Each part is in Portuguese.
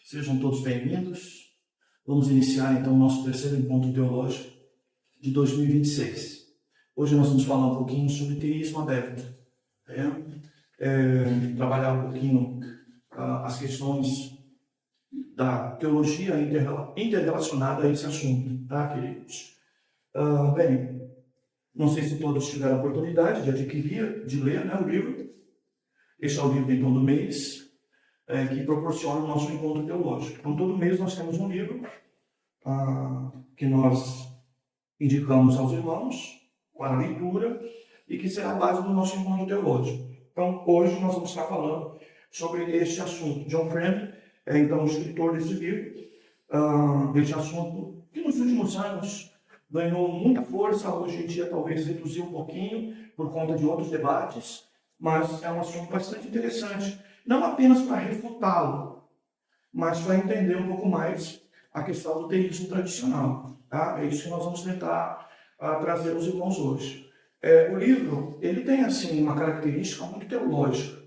Sejam todos bem-vindos. Vamos iniciar então o nosso terceiro encontro teológico de 2026. Hoje nós vamos falar um pouquinho sobre teísmo aberto. Trabalhar um pouquinho as questões da teologia interrelacionada a esse assunto, tá, queridos? Bem, não sei se todos tiveram a oportunidade de adquirir, de ler, né, o livro. Esse é o livro então do mês, que proporciona o nosso encontro teológico. Então, todo mês nós temos um livro que nós indicamos aos irmãos para a leitura e que será a base do nosso encontro teológico. Então, hoje nós vamos estar falando sobre este assunto. John Frame é então o escritor desse livro, deste assunto que nos últimos anos ganhou muita força, hoje em dia talvez reduziu um pouquinho por conta de outros debates, mas é um assunto bastante interessante, não apenas para refutá-lo, mas para entender um pouco mais a questão do teísmo tradicional. Tá? É isso que nós vamos tentar trazer aos irmãos hoje. O livro ele tem assim uma característica muito teológica,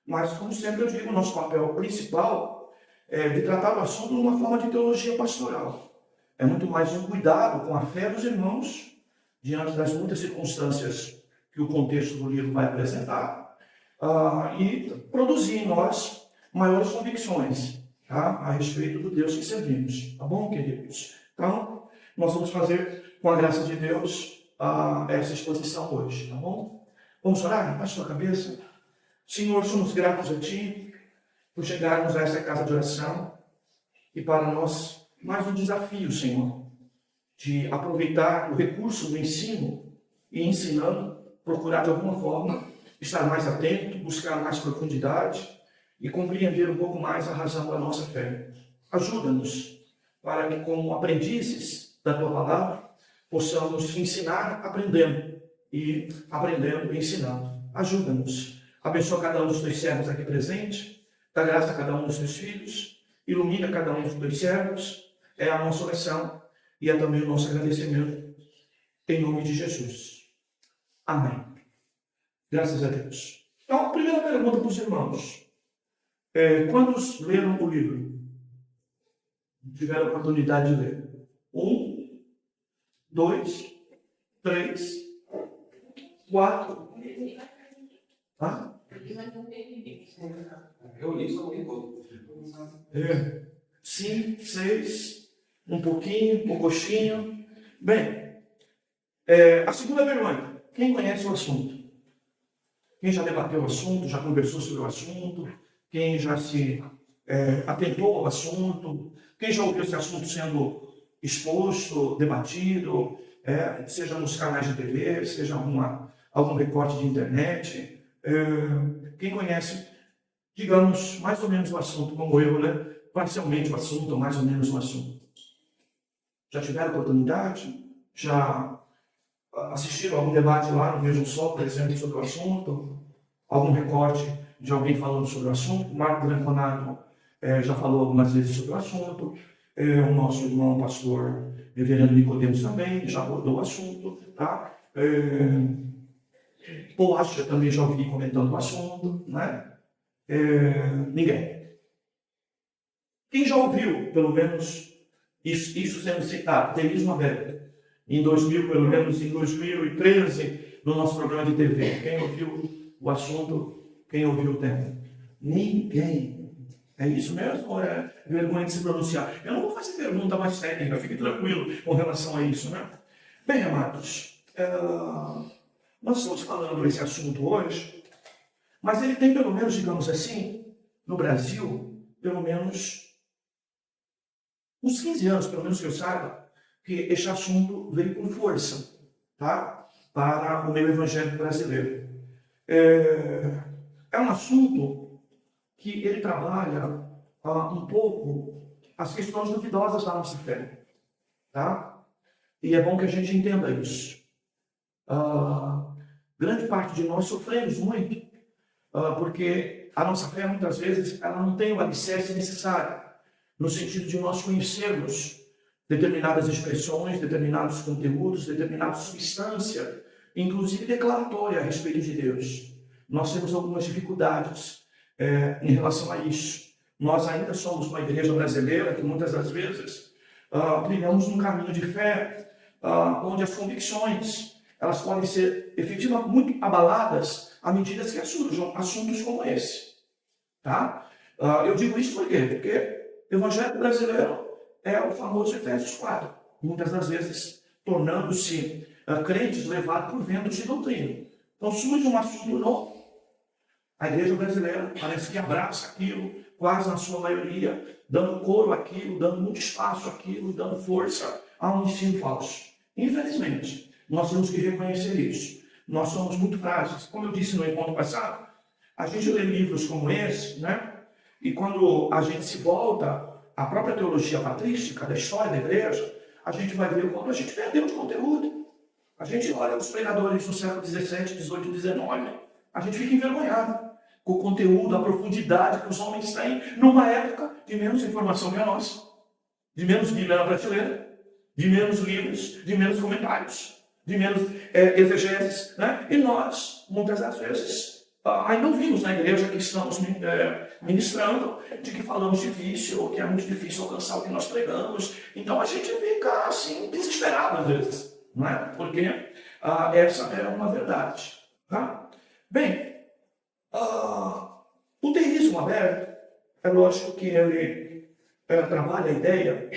mas como sempre eu digo, o nosso papel principal é de tratar o assunto de uma forma de teologia pastoral. É muito mais um cuidado com a fé dos irmãos, diante das muitas circunstâncias que o contexto do livro vai apresentar, e produzir em nós maiores convicções, tá, a respeito do Deus que servimos. Tá bom, queridos? Então, nós vamos fazer, com a graça de Deus, essa exposição hoje, tá bom? Vamos orar? Baixe sua cabeça. Senhor, somos gratos a Ti por chegarmos a essa casa de oração e para nós mais um desafio, Senhor, de aproveitar o recurso do ensino e ensinando, procurar de alguma forma estar mais atento, buscar mais profundidade e compreender um pouco mais a razão da nossa fé. Ajuda-nos para que, como aprendizes da Tua palavra, possamos ensinar aprendendo e aprendendo ensinando. Ajuda-nos. Abençoa cada um dos Teus servos aqui presente, dá graça a cada um dos Teus filhos, ilumina cada um dos Teus servos. É a nossa oração e é também o nosso agradecimento, em nome de Jesus. Amém. Graças a Deus. Então, a primeira pergunta para os irmãos. Quantos leram o livro? Tiveram a oportunidade de ler? 1, 2, 3, 4. Eu li só um pouco. 5, 6, um pouquinho, um coxinho. Bem, a segunda pergunta. Quem conhece o assunto? Quem já debateu o assunto, já conversou sobre o assunto? Quem já se atentou ao assunto? Quem já ouviu esse assunto sendo exposto, debatido, seja nos canais de TV, seja algum recorte de internet? Quem conhece, digamos, mais ou menos o assunto, como eu, né? Parcialmente o assunto, ou mais ou menos o assunto. Já tiveram oportunidade? Já assistiram a algum debate lá no Veja Só, por exemplo, sobre o assunto? Algum recorte de alguém falando sobre o assunto? Marco Branconato já falou algumas vezes sobre o assunto. O nosso irmão pastor reverendo Nicodemos também já abordou o assunto. Tá? Paul Asher também já ouvi comentando o assunto. Né? Ninguém. Quem já ouviu, pelo menos, isso sendo citado, teísmo aberto, em 2000, pelo menos em 2013, no nosso programa de TV? Quem ouviu o assunto? Quem ouviu o tema? Ninguém. É isso mesmo ou é vergonha de se pronunciar? Eu não vou fazer pergunta mais técnica, fique tranquilo com relação a isso, né? Bem, amados, nós estamos falando desse assunto hoje, mas ele tem pelo menos, digamos assim, no Brasil, pelo menos uns 15 anos, pelo menos que eu saiba, que este assunto veio com força, tá? Para o meio evangélico brasileiro. É um assunto que ele trabalha um pouco as questões duvidosas da nossa fé, tá? E é bom que a gente entenda isso. Grande parte de nós sofremos muito, porque a nossa fé, muitas vezes, ela não tem o alicerce necessário, no sentido de nós conhecermos determinadas expressões, determinados conteúdos, determinada substância, inclusive declaratória a respeito de Deus. Nós temos algumas dificuldades em relação a isso. Nós ainda somos uma igreja brasileira que muitas das vezes trilhamos um caminho de fé onde as convicções elas podem ser efetivamente muito abaladas à medida que surjam assuntos como esse. Tá? Eu digo isso por quê? Porque o evangelho brasileiro é o famoso Efésios 4, muitas das vezes tornando-se crentes levados por ventos de doutrina. Então surge um assunto novo. A igreja brasileira parece que abraça aquilo, quase na sua maioria, dando coro àquilo, dando muito espaço àquilo, dando força a um ensino falso. Infelizmente, nós temos que reconhecer isso. Nós somos muito frágeis. Como eu disse no encontro passado, a gente lê livros como esse, né? E quando a gente se volta à própria teologia patrística da história da igreja, a gente vai ver o quanto a gente perdeu de conteúdo. A gente olha os pregadores do século XVII, XVIII, XIX, a gente fica envergonhado com o conteúdo, a profundidade que os homens têm numa época de menos informação que a nossa, de menos Bíblia na prateleira, de menos livros, de menos comentários, de menos exegeses, né? E nós, muitas das vezes, ainda ouvimos na igreja que estamos ministrando de que falamos difícil, ou que é muito difícil alcançar o que nós pregamos. Então a gente fica assim, desesperado às vezes, não é? Porque essa é uma verdade. Tá? Bem, o teísmo aberto, é lógico que ele trabalha a ideia,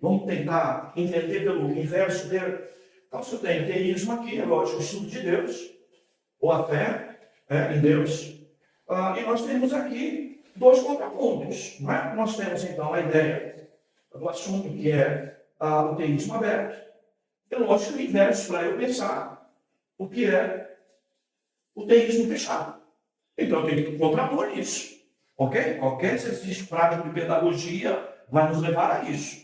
vamos tentar entender pelo inverso dele. Então, se eu tenho teísmo aqui, é lógico, o estudo de Deus, ou a fé em Deus. E nós temos aqui dois contrapontos. Não é? Nós temos, então, a ideia do assunto que é o teísmo aberto. É lógico o inverso para eu pensar o que é o teísmo fechado. Então, eu tenho que contrapor isso. Ok? Qualquer exercício prático de pedagogia vai nos levar a isso.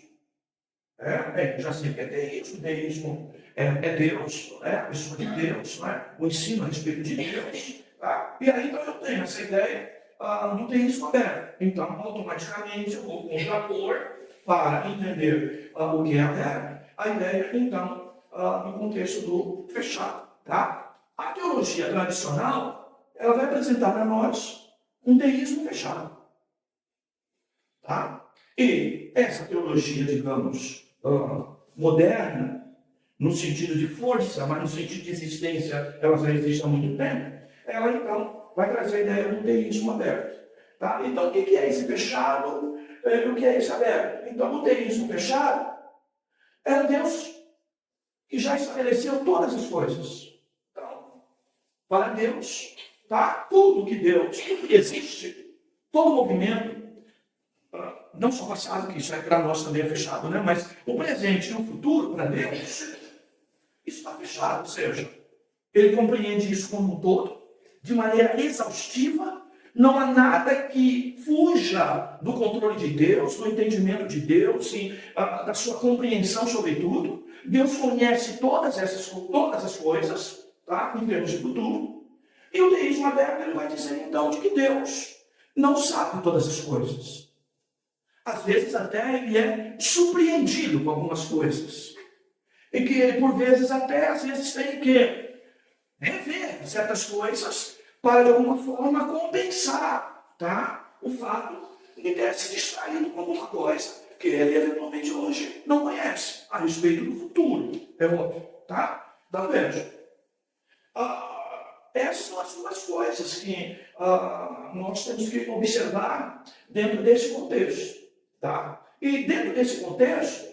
Já sei que é teísmo é Deus, a pessoa de Deus, o ensino a respeito de Deus. Tá? E aí, então, eu tenho essa ideia do teísmo aberto. Então, automaticamente, eu vou contrapor para entender o que é a ideia, então, no contexto do fechado. Tá? A teologia tradicional, ela vai apresentar para nós um teísmo fechado. Tá? E essa teologia, digamos, moderna, no sentido de força, mas no sentido de existência, ela já existe há muito tempo, ela então vai trazer a ideia do teísmo aberto. Tá? Então, o que é esse fechado e o que é esse aberto? Então, o teísmo fechado é um Deus que já estabeleceu todas as coisas. Então, para Deus, tá? Tudo que existe, todo movimento, não só passado, que isso é para nós também é fechado, né? Mas o presente e o futuro, para Deus, isso está fechado. Ou seja, ele compreende isso como um todo, de maneira exaustiva. Não há nada que fuja do controle de Deus, do entendimento de Deus e da sua compreensão sobre tudo. Deus conhece todas as coisas, tá? Em termos de futuro. E o teísmo aberto ele vai dizer, então, de que Deus não sabe todas as coisas. Às vezes até ele é surpreendido com algumas coisas. E que ele, por vezes, às vezes tem que rever certas coisas para, de alguma forma, compensar, tá? O fato de ter se distraído com alguma coisa que ele, eventualmente, hoje não conhece a respeito do futuro. É óbvio, tá? Tá vendo? Essas são as duas coisas que nós temos que observar dentro desse contexto. Tá? E dentro desse contexto,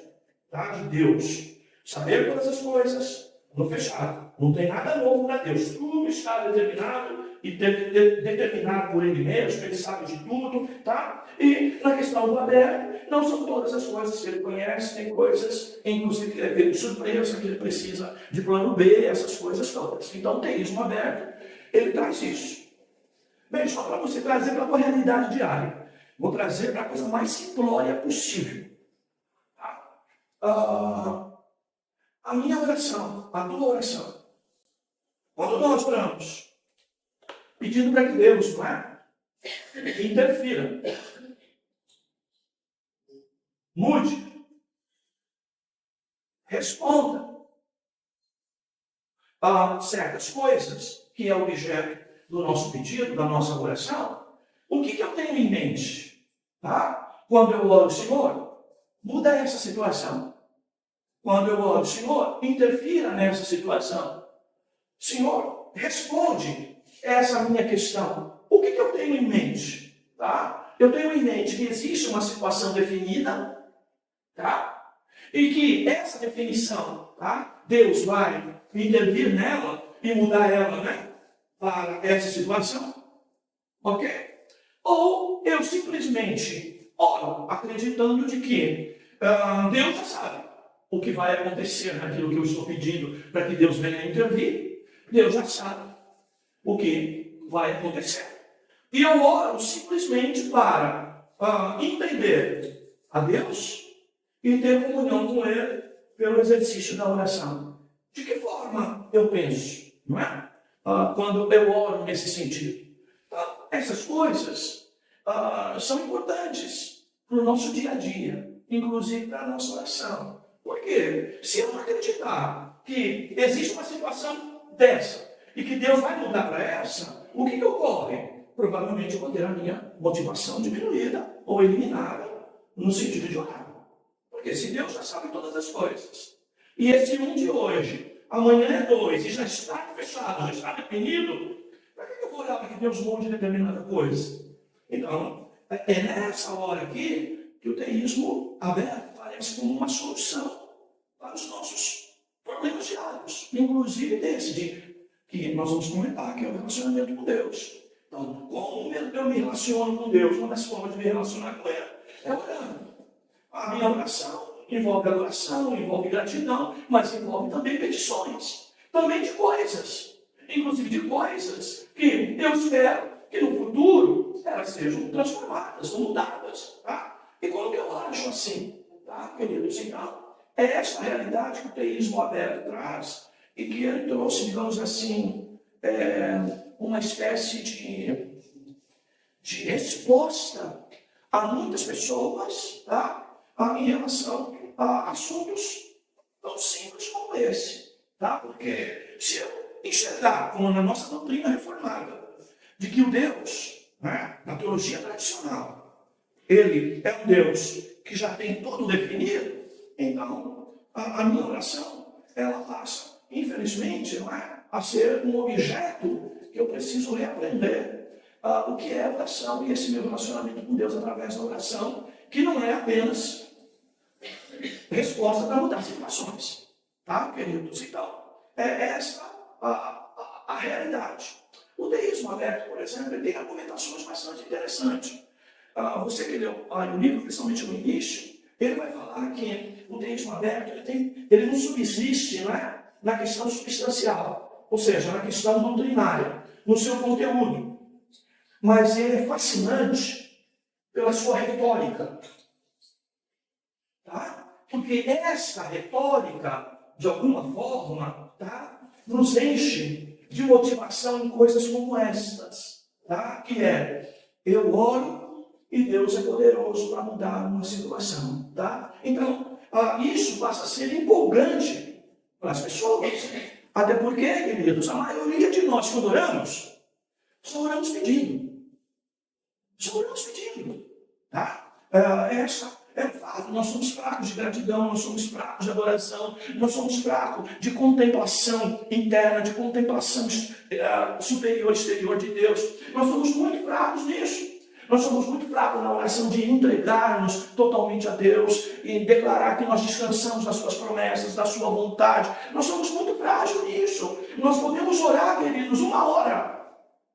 tá, de Deus saber todas as coisas, no fechado, não tem nada novo para Deus. Tudo está determinado e determinado por Ele mesmo, Ele sabe de tudo. Tá? E na questão do aberto, não são todas as coisas que Ele conhece, tem coisas, inclusive, de surpresa, que Ele precisa de plano B, essas coisas todas. Então, o teísmo aberto, ele traz isso. Bem, só para você trazer para a tua realidade diária. Vou trazer para a coisa mais simplória possível. A minha oração, a tua oração. Quando nós oramos, pedindo para que Deus, não é? Interfira. Mude. Responda a certas coisas que é objeto do nosso pedido, da nossa oração. o que eu tenho em mente? Tá? Quando eu oro, Senhor, muda essa situação. Quando eu oro, Senhor, interfira nessa situação. Senhor, responde essa minha questão. O que eu tenho em mente? Tá? Eu tenho em mente que existe uma situação definida, tá? E que essa definição, tá? Deus vai intervir nela e mudar ela, né? Para essa situação. Ok? Ou eu simplesmente oro acreditando de que Deus já sabe o que vai acontecer naquilo que eu estou pedindo para que Deus venha intervir. Deus já sabe o que vai acontecer. E eu oro simplesmente para entender a Deus e ter comunhão com Ele pelo exercício da oração. De que forma eu penso, não é? Quando eu oro nesse sentido. Essas coisas são importantes para o nosso dia a dia, inclusive para a nossa oração. Porque se eu não acreditar que existe uma situação dessa e que Deus vai mudar para essa, o que ocorre? Provavelmente eu vou ter a minha motivação diminuída ou eliminada no sentido de orar. Porque se Deus já sabe todas as coisas, e esse um de hoje, amanhã é 2, e já está fechado, já está definido, para que eu vou orar para que Deus mude determinada coisa? Então, é nessa hora aqui que o teísmo aberto parece como uma solução para os nossos problemas diários, inclusive desse que nós vamos comentar, que é o relacionamento com Deus. Então, como eu me relaciono com Deus? Uma das formas de me relacionar com Ele é orando. A minha oração envolve adoração, envolve gratidão, mas envolve também petições, também de coisas, inclusive de coisas que eu espero que no futuro elas sejam transformadas ou mudadas. Tá? E quando eu acho assim, tá, queridos, então, é essa realidade que o teísmo aberto traz e que ele trouxe, digamos assim, uma espécie de resposta a muitas pessoas, tá? Em relação a assuntos tão simples como esse. Tá? Porque se eu enxergar, como na nossa doutrina reformada, de que o Deus, né, na teologia tradicional, ele é um Deus que já tem tudo definido, então a minha oração, ela passa, infelizmente, não é, a ser um objeto que eu preciso reaprender o que é a oração e esse meu relacionamento com Deus através da oração, que não é apenas resposta para mudar situações. Tá, queridos? Então, é essa a realidade. O deísmo aberto, por exemplo, ele tem argumentações bastante interessantes. Você que leu o livro, principalmente no início, ele vai falar que o deísmo aberto ele não subsiste, não é, na questão substancial, ou seja, na questão doutrinária, no seu conteúdo. Mas ele é fascinante pela sua retórica. Tá? Porque essa retórica, de alguma forma, tá, nos enche de motivação em coisas como estas. Tá? Que é, eu oro e Deus é poderoso para mudar uma situação. Tá? Então, isso passa a ser empolgante para as pessoas. Até porque, queridos, a maioria de nós, quando oramos, só oramos pedindo. Só oramos pedindo. Tá? Essa é fato. Nós somos fracos de gratidão, nós somos fracos de adoração, nós somos fracos de contemplação interna, de contemplação superior, exterior de Deus. Nós somos muito fracos nisso. Nós somos muito fracos na oração de entregar-nos totalmente a Deus e declarar que nós descansamos das suas promessas, da sua vontade. Nós somos muito frágeis nisso. Nós podemos orar, queridos, 1 hora,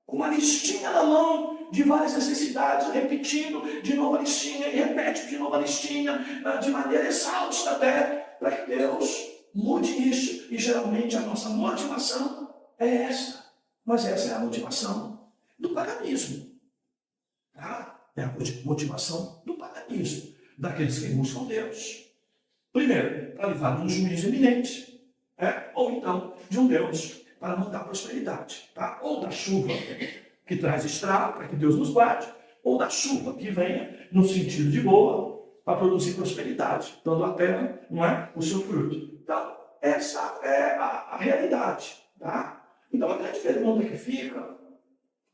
com uma listinha na mão de várias necessidades, repetindo de novo a listinha, e repete de novo a listinha, de maneira exausta até, para que Deus mude isso. E geralmente a nossa motivação é essa. Mas essa é a motivação do paganismo. Tá? É a motivação do paganismo, daqueles que buscam Deus. Primeiro, para livrar de um juízo iminente, ou então de um Deus para mandar prosperidade, tá? Ou da chuva que traz estrago para que Deus nos guarde, ou da chuva que venha no sentido de boa para produzir prosperidade, dando à terra, não é, o seu fruto. Então, essa é a realidade, tá? Então, a grande pergunta que fica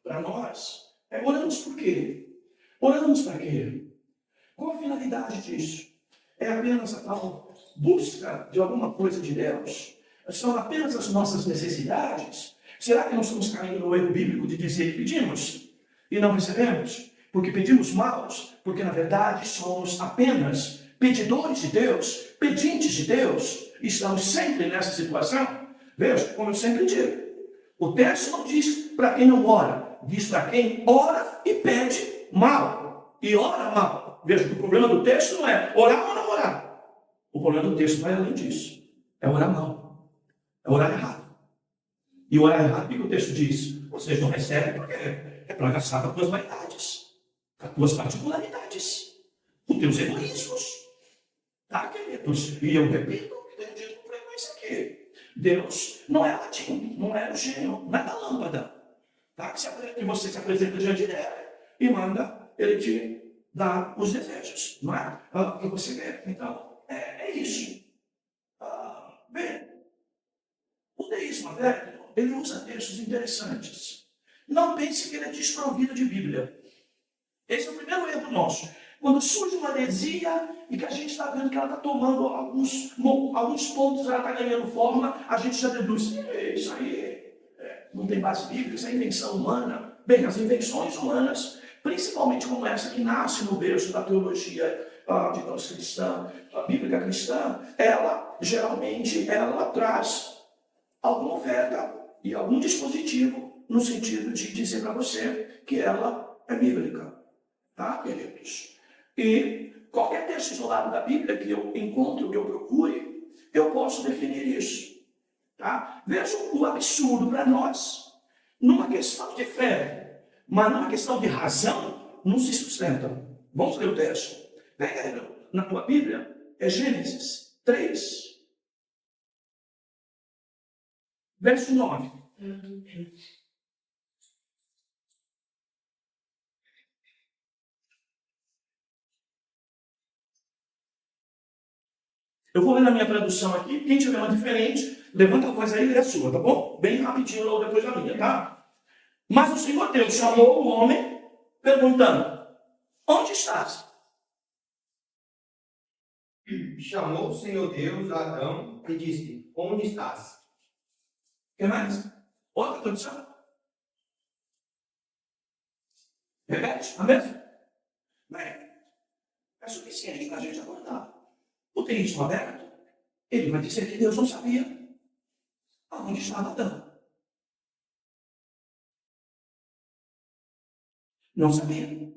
para nós Oramos por quê? Oramos para quê? Qual a finalidade disso? É apenas a tal busca de alguma coisa de Deus? São apenas as nossas necessidades? Será que nós estamos caindo no erro bíblico de dizer que pedimos e não recebemos? Porque pedimos maus? Porque na verdade somos apenas pedidores de Deus, pedintes de Deus? Estamos sempre nessa situação? Veja, como eu sempre digo, o texto não diz para quem não ora, diz para quem ora e pede mal, e ora mal. Veja que o problema do texto não é orar ou não orar. O problema do texto vai além disso. É orar mal. É orar errado. E orar errado, o que o texto diz? Vocês não recebem porque é para gastar com as tuas vaidades, com as tuas particularidades, com os teus egoísmos. Tá, queridos? E eu repito o que tenho dito com frequência aqui. Deus não é ladinho, não é o gênio, não é da lâmpada. Tá? Que você se apresenta diante dele e manda ele te dar os desejos, não é? O que você quer. Então, é isso. Bem, o deísmo aberto, ele usa textos interessantes. Não pense que ele é desprovido de Bíblia. Esse é o primeiro erro nosso. Quando surge uma heresia e que a gente está vendo que ela está tomando alguns pontos, ela está ganhando forma, a gente já deduz, isso aí não tem base bíblica, isso é invenção humana. Bem, as invenções humanas, principalmente como essa que nasce no berço da teologia, digamos, cristã, a bíblica cristã, ela geralmente traz alguma oferta e algum dispositivo no sentido de dizer para você que ela é bíblica. Tá, queridos? E qualquer texto isolado da Bíblia que eu encontre, que eu procure, eu posso definir isso. Tá? Vejam o absurdo para nós. Numa questão de fé, mas numa questão de razão, não se sustenta. Vamos ler o texto. Pega na tua Bíblia, é Gênesis 3, verso 9. Eu vou ler na minha tradução aqui. Quem tiver uma diferente, levanta a voz aí e lê a sua, tá bom? Bem rapidinho, logo depois da minha, tá? Mas o Senhor Deus chamou o homem, perguntando, onde estás? Chamou o Senhor Deus a Adão e disse, onde estás? O que mais? Outra tradução. Repete, a mesma? Bem, é suficiente para a gente acordar. O teísmo aberto, ele vai dizer que Deus não sabia aonde estava Adão. Não sabia.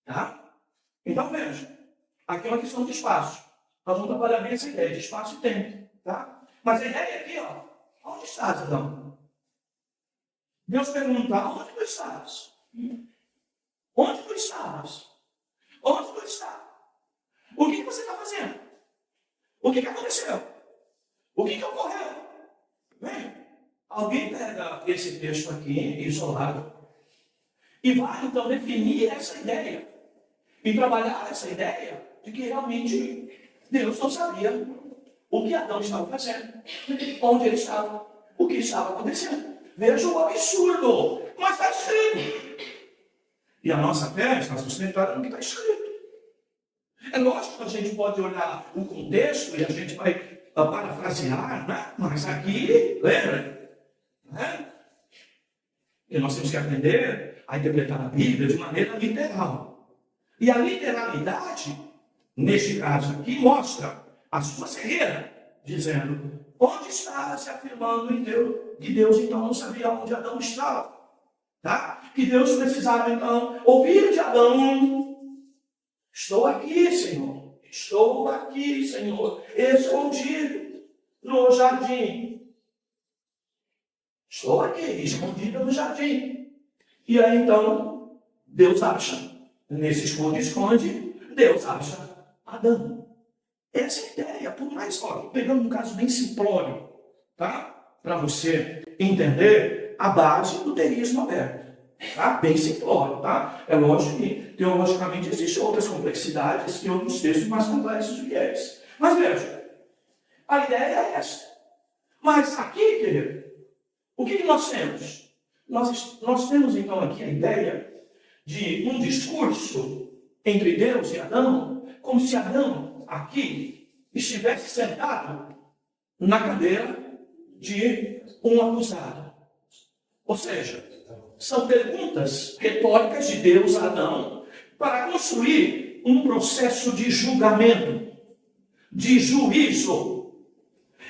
Tá? Então veja, aqui é uma questão de espaço. Nós vamos trabalhar bem essa ideia de espaço e tempo. Tá? Mas a ideia aqui, onde estás, Adão? Deus pergunta, onde tu estás? Onde tu estavas? Onde tu está? O que você está fazendo? O que aconteceu? O que ocorreu? Bem, alguém pega esse texto aqui, isolado, e vai então definir essa ideia, e trabalhar essa ideia de que realmente Deus não sabia o que Adão estava fazendo, onde ele estava, o que estava acontecendo. Veja o absurdo, mas está escrito. E a nossa fé está sustentada no que está escrito. É lógico que a gente pode olhar o contexto e a gente vai parafrasear, né? Mas aqui, lembra? Né? E nós temos que aprender a interpretar a Bíblia de maneira literal. E a literalidade, neste caso aqui, mostra a sua cegueira, dizendo, onde está se afirmando em Deus, que Deus então não sabia onde Adão estava. Tá? Que Deus precisava então ouvir de Adão, estou aqui, Senhor. Estou aqui, Senhor, escondido no jardim. Estou aqui, escondido no jardim. E aí, então, Deus acha. Nesse esconde-esconde, Deus acha Adão. Essa é a ideia. Por mais, pegando um caso bem simplório, tá? Para você entender a base do teísmo aberto. Tá? Bem simplório, tá? É lógico que, teologicamente, existem outras complexidades e outros textos mais complexos do que esse. Mas veja, a ideia é essa. Mas aqui, querido, o que nós temos? Nós temos então aqui a ideia de um discurso entre Deus e Adão, como se Adão aqui estivesse sentado na cadeira de um acusado. Ou seja, são perguntas retóricas de Deus a Adão para construir um processo de julgamento, de juízo.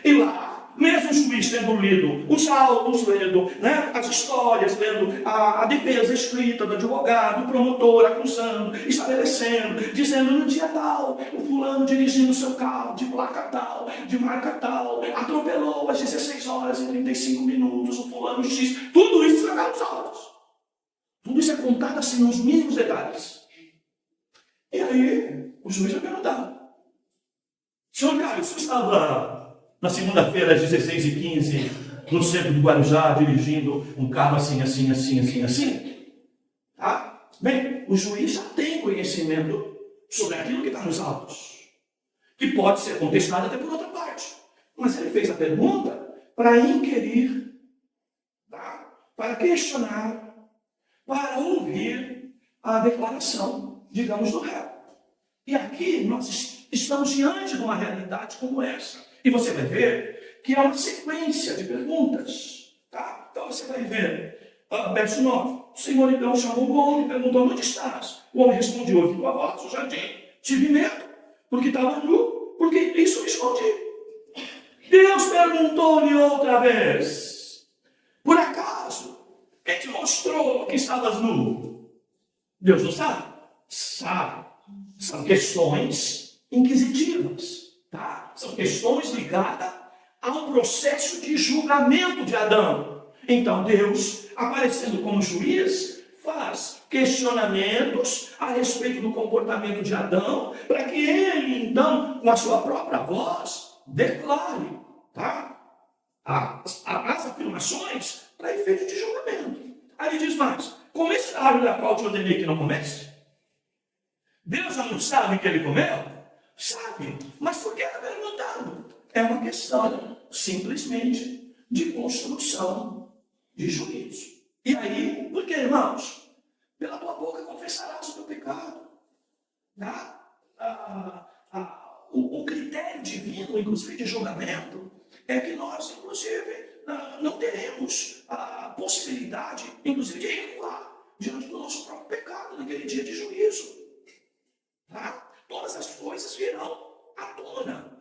E lá, mesmo o juiz tendo lido os autos, lendo as histórias, lendo a defesa escrita do advogado, o promotor acusando, estabelecendo, dizendo no dia tal, o fulano dirigindo seu carro de placa tal, de marca tal, atropelou às 16 horas e 35 minutos, o fulano X, tudo isso está nos autos. Tudo isso é contado assim nos mínimos detalhes. E aí, o juiz vai perguntar: senhor Caio, você estava na segunda-feira às 16h15 no centro do Guarujá dirigindo um carro assim? Tá? Bem, o juiz já tem conhecimento sobre aquilo que está nos autos, que pode ser contestado até por outra parte. Mas ele fez a pergunta para inquirir, tá? Para questionar, para ouvir a declaração, digamos, do réu. E aqui nós estamos diante de uma realidade como essa. E você vai ver que é uma sequência de perguntas. Tá? Então você vai ver, verso 9. O Senhor então chamou o homem e perguntou: onde estás? O homem respondeu: ouvi tua voz no jardim. Tive medo, porque estava nu, porque isso me escondi. Deus perguntou-lhe outra vez: por acaso, quem te mostrou que estavas nu? Deus não sabe? Sabe. São questões inquisitivas, tá? São questões ligadas ao processo de julgamento de Adão. Então Deus, aparecendo como juiz, faz questionamentos a respeito do comportamento de Adão, para que ele, então, com a sua própria voz, declare, tá? As afirmações para efeito de julgamento. Aí ele diz mais: comeste a árvore da qual te ordenei que não comeste? Deus já não sabe que ele comeu? Sabe, mas por que está perguntando? É uma questão simplesmente de construção de juízo. E aí, por que, irmãos? Pela tua boca confessarás o teu pecado. Tá? O critério divino, inclusive de julgamento, é que nós, inclusive, não teremos a possibilidade, inclusive, de recuar diante do nosso próprio pecado naquele dia de juízo. Tá? Todas as coisas virão à tona.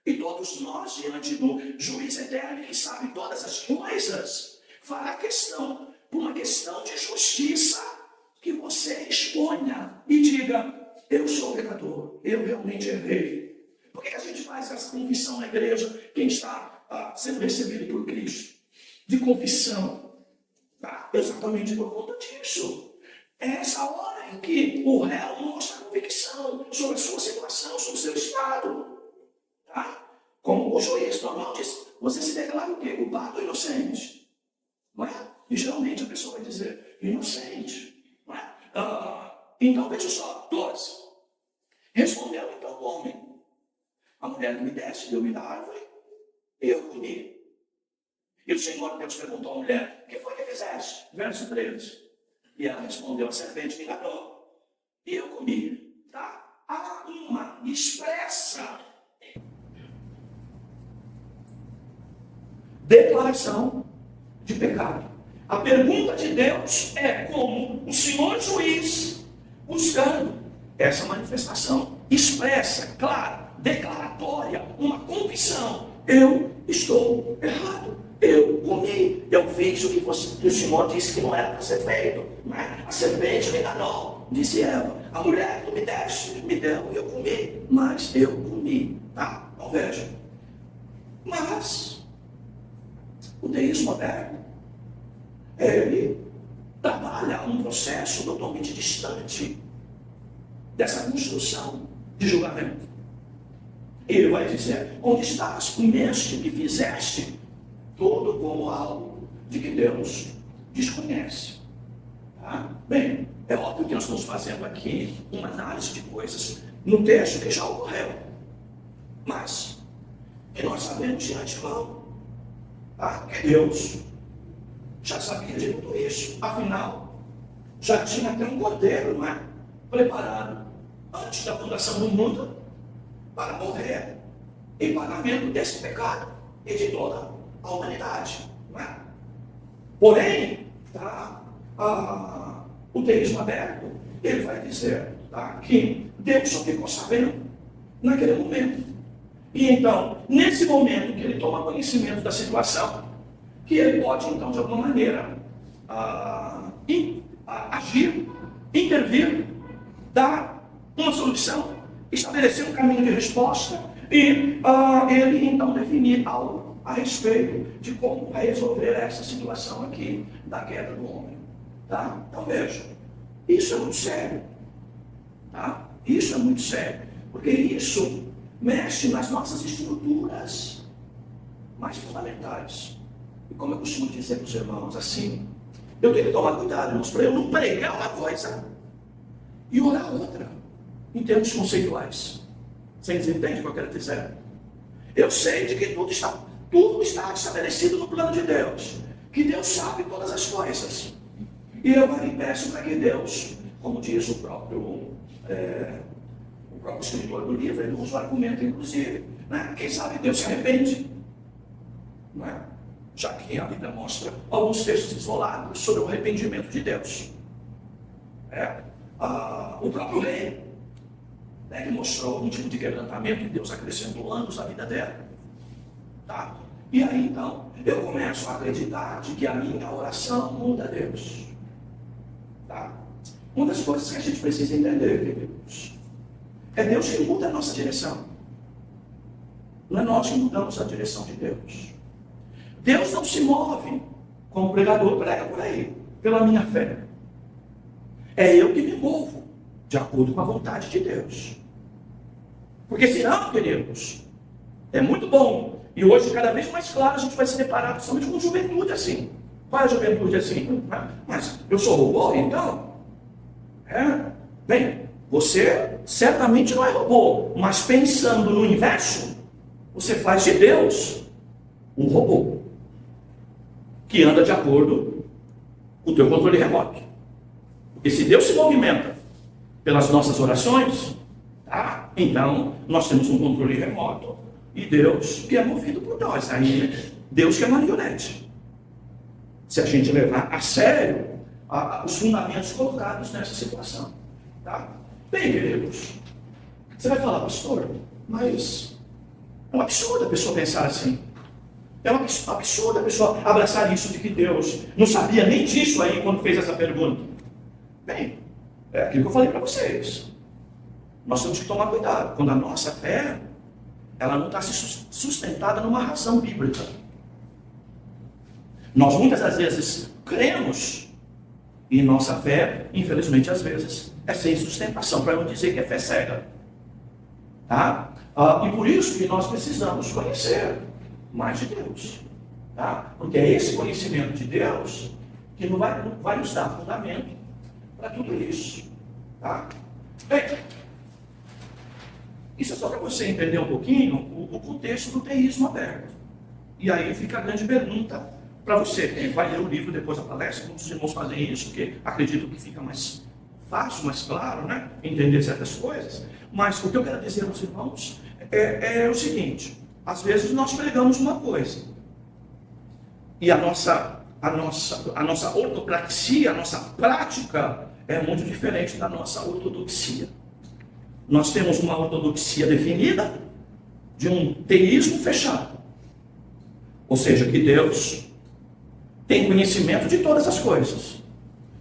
E todos nós, diante do juiz eterno que sabe todas as coisas, fará questão, por uma questão de justiça, que você exponha e diga: eu sou pecador, eu realmente errei. Por que a gente faz essa confissão na igreja, quem está sendo recebido por Cristo? De confissão. Tá? Exatamente por conta disso. É essa hora em que o réu mostra a convicção sobre a sua situação, sobre o seu estado. Tá? Como o juiz normal diz: você se declara o quê? Culpado ou inocente? Não é? E geralmente a pessoa vai dizer: inocente. Não é? Então veja só, 12. Respondeu então o homem: a mulher que me deste deu-me da árvore e eu comi. E o Senhor Deus perguntou à mulher: o que foi que fizeste? Verso 13. E ela respondeu: a serpente me enganou e eu comi. Tá? Há uma expressa declaração de pecado. A pergunta de Deus é como o Senhor juiz, buscando essa manifestação expressa, clara, declaratória, uma confissão: eu estou errado. Eu comi, eu fiz o que o Senhor disse que não era para ser feito. A serpente me enganou, disse Eva. A mulher que tu me deste, me deu e eu comi, mas eu comi. Tá? Então veja. Mas o deísmo moderno, ele trabalha um processo totalmente distante dessa construção de julgamento. Ele vai dizer: onde estás? Comeste o que fizeste? Tudo como algo de que Deus desconhece. Tá? Bem, é óbvio que nós estamos fazendo aqui uma análise de coisas no texto que já ocorreu, mas que nós sabemos de antemão, tá? Que Deus já sabia de tudo isso. Afinal, já tinha até um cordeiro, não é? Preparado antes da fundação do mundo para morrer em pagamento desse pecado e de toda a humanidade, não é? Porém, tá, o teísmo aberto, ele vai dizer, tá, que Deus só ficou sabendo naquele momento. E então, nesse momento que ele toma conhecimento da situação, que ele pode, então, de alguma maneira, agir, intervir, dar uma solução, estabelecer um caminho de resposta e ele, então, definir algo a respeito de como vai resolver essa situação aqui da queda do homem. Tá? Então, veja, isso é muito sério. Tá? Isso é muito sério, porque isso mexe nas nossas estruturas mais fundamentais. E como eu costumo dizer para os irmãos, assim, eu tenho que tomar cuidado, irmãos, para eu não pregar uma coisa e orar outra, em termos conceituais. Vocês entendem o que eu quero dizer? Eu sei de que tudo está estabelecido no plano de Deus, que Deus sabe todas as coisas. E eu aí peço para que Deus, como diz o próprio escritor do livro, ele usa o argumento, inclusive, né? Quem sabe Deus se arrepende, não é? Já que a Bíblia mostra alguns textos isolados sobre o arrependimento de Deus. O próprio rei, né, que mostrou algum tipo de quebrantamento e Deus acrescentou anos à vida dela. Tá? E aí então, eu começo a acreditar de que a minha oração muda Deus. Tá? Uma das coisas que a gente precisa entender, queridos, é Deus que muda a nossa direção. Não é nós que mudamos a direção de Deus. Deus não se move, como o pregador prega por aí, pela minha fé. É eu que me movo, de acordo com a vontade de Deus. Porque senão, queridos, é muito bom. E hoje, cada vez mais claro, a gente vai se deparar principalmente com juventude assim. Qual é a juventude assim? Mas eu sou robô, então? Bem, você certamente não é robô, mas pensando no inverso, você faz de Deus um robô que anda de acordo com o teu controle remoto. Porque se Deus se movimenta pelas nossas orações, tá? Então nós temos um controle remoto e Deus que é movido por nós. Aí Deus que é marionete. Se a gente levar a sério os fundamentos colocados nessa situação. Tá? Bem, queridos, você vai falar, pastor, mas é um absurdo a pessoa pensar assim. É um absurdo a pessoa abraçar isso de que Deus não sabia nem disso aí quando fez essa pergunta. Bem, é aquilo que eu falei para vocês. Nós temos que tomar cuidado quando a nossa fé ela não está sustentada numa razão bíblica. Nós muitas das vezes cremos e nossa fé, infelizmente, às vezes é sem sustentação, para não dizer que é fé cega. Tá? E por isso que nós precisamos conhecer mais de Deus. Tá? Porque é esse conhecimento de Deus que vai nos dar fundamento para tudo isso. Tá? Bem, isso é só para você entender um pouquinho o contexto do teísmo aberto. E aí fica a grande pergunta para você. Quem vai ler o livro depois da palestra, muitos irmãos fazem isso, porque acredito que fica mais fácil, mais claro, né? Entender certas coisas. Mas o que eu quero dizer aos irmãos é o seguinte: às vezes nós pregamos uma coisa e a nossa ortopraxia, a nossa prática é muito diferente da nossa ortodoxia. Nós temos uma ortodoxia definida de um teísmo fechado. Ou seja, que Deus tem conhecimento de todas as coisas.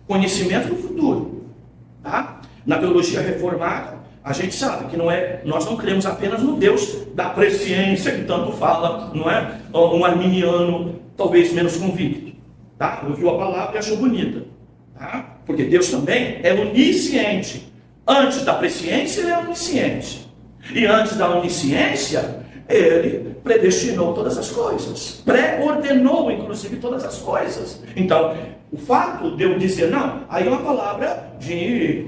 Conhecimento do futuro. Tá? Na teologia reformada, a gente sabe que nós não cremos apenas no Deus da presciência, que tanto fala, não é? Um arminiano, talvez menos convicto. Tá? Ouviu a palavra e achou bonita. Tá? Porque Deus também é onisciente. Antes da presciência, ele é onisciente. E antes da onisciência, ele predestinou todas as coisas. Pré-ordenou, inclusive, todas as coisas. Então, o fato de eu dizer, não, aí é uma palavra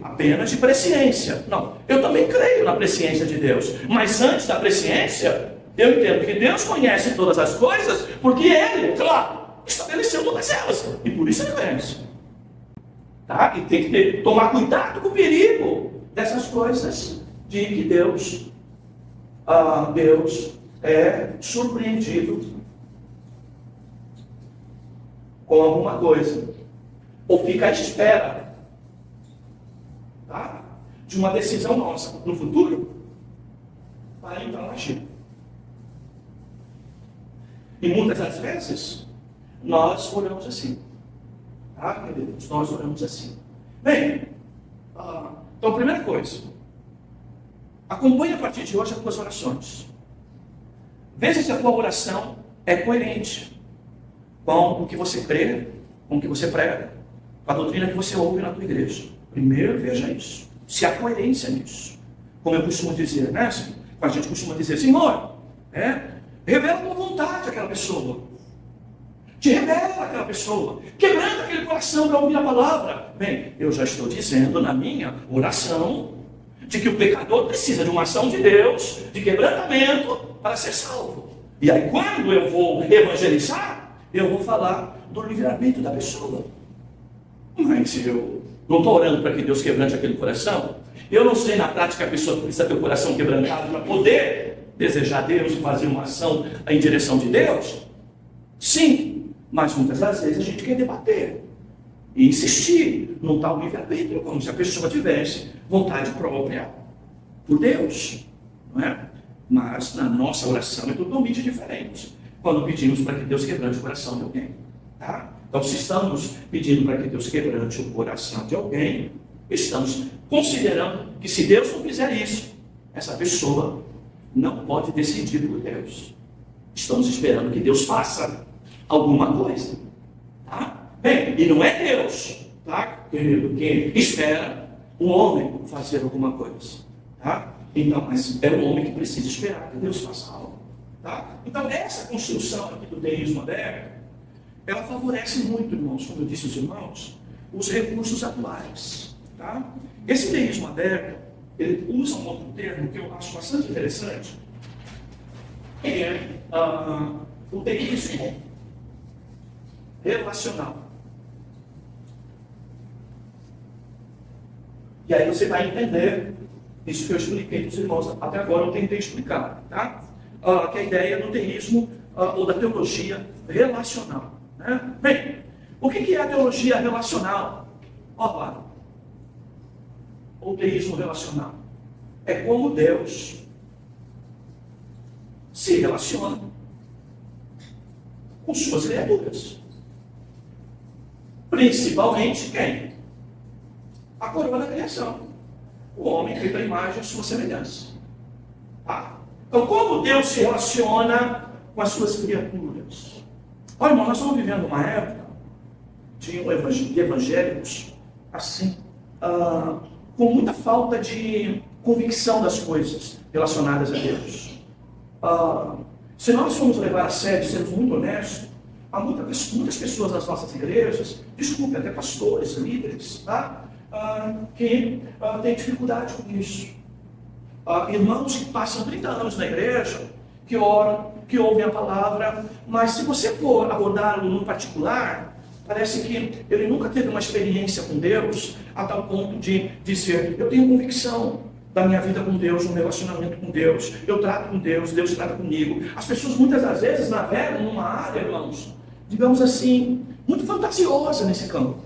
apenas de presciência. Não, eu também creio na presciência de Deus. Mas antes da presciência, eu entendo que Deus conhece todas as coisas, porque Ele, claro, estabeleceu todas elas. E por isso é coerência. Tá? E tem que tomar cuidado com o perigo dessas coisas de que Deus é surpreendido com alguma coisa, ou fica à espera, tá, de uma decisão nossa no futuro, para então agir. E muitas das vezes, nós oramos assim. Tá, queridos? Nós oramos assim. Bem, então, primeira coisa, acompanhe a partir de hoje as tuas orações. Veja se a tua oração é coerente com o que você crê, com o que você prega, com a doutrina que você ouve na tua igreja. Primeiro, veja isso. Se há coerência nisso. Como eu costumo dizer, né? A gente costuma dizer, Senhor, revela a tua vontade àquela pessoa. Te revela aquela pessoa. Quebranta aquele coração para ouvir a palavra. Bem, eu já estou dizendo na minha oração de que o pecador precisa de uma ação de Deus, de quebrantamento, para ser salvo. E aí, quando eu vou evangelizar, eu vou falar do livramento da pessoa. Mas eu não estou orando para que Deus quebrante aquele coração. Eu não sei na prática que a pessoa precisa ter o coração quebrantado para poder desejar Deus e fazer uma ação em direção de Deus. Sim, mas muitas das vezes a gente quer debater e insistir num tal livre-arbítrio, como se a pessoa tivesse vontade própria por Deus, não é? Mas na nossa oração é totalmente diferente quando pedimos para que Deus quebrante o coração de alguém, tá? Então, se estamos pedindo para que Deus quebrante o coração de alguém, estamos considerando que se Deus não fizer isso, essa pessoa não pode decidir por Deus. Estamos esperando que Deus faça alguma coisa, tá? Bem, e não é Deus, tá, querido, que espera o homem fazer alguma coisa, tá? Então, mas é o homem que precisa esperar que Deus faça algo, tá? Então, essa construção aqui do deísmo aberto, ela favorece muito, irmãos, como eu disse aos irmãos, os recursos atuais, tá? Esse deísmo aberto, ele usa um outro termo que eu acho bastante interessante, que é o deísmo relacional. E aí você vai entender isso que eu expliquei para os irmãos até agora, eu tentei explicar, tá? Que é a ideia do deísmo ou da teologia relacional, né? Bem, o que é a teologia relacional? Olha lá, o deísmo relacional é como Deus se relaciona com suas criaturas. Principalmente quem? A coroa da criação. O homem feito à imagem e sua semelhança. Tá? Então, como Deus se relaciona com as suas criaturas? Olha, irmão, nós estamos vivendo uma época de evangélicos assim, com muita falta de convicção das coisas relacionadas a Deus. Se nós formos levar a sério, sermos muito honestos, há muitas pessoas nas nossas igrejas, desculpe, até pastores, líderes, tá? Que têm dificuldade com isso. Irmãos que passam 30 anos na igreja, que oram, que ouvem a palavra, mas se você for abordá-lo no particular, parece que ele nunca teve uma experiência com Deus, a tal ponto de dizer, eu tenho convicção da minha vida com Deus, um relacionamento com Deus, eu trato com Deus, Deus trata comigo. As pessoas muitas das vezes navegam numa área, irmãos, digamos assim, muito fantasiosa nesse campo,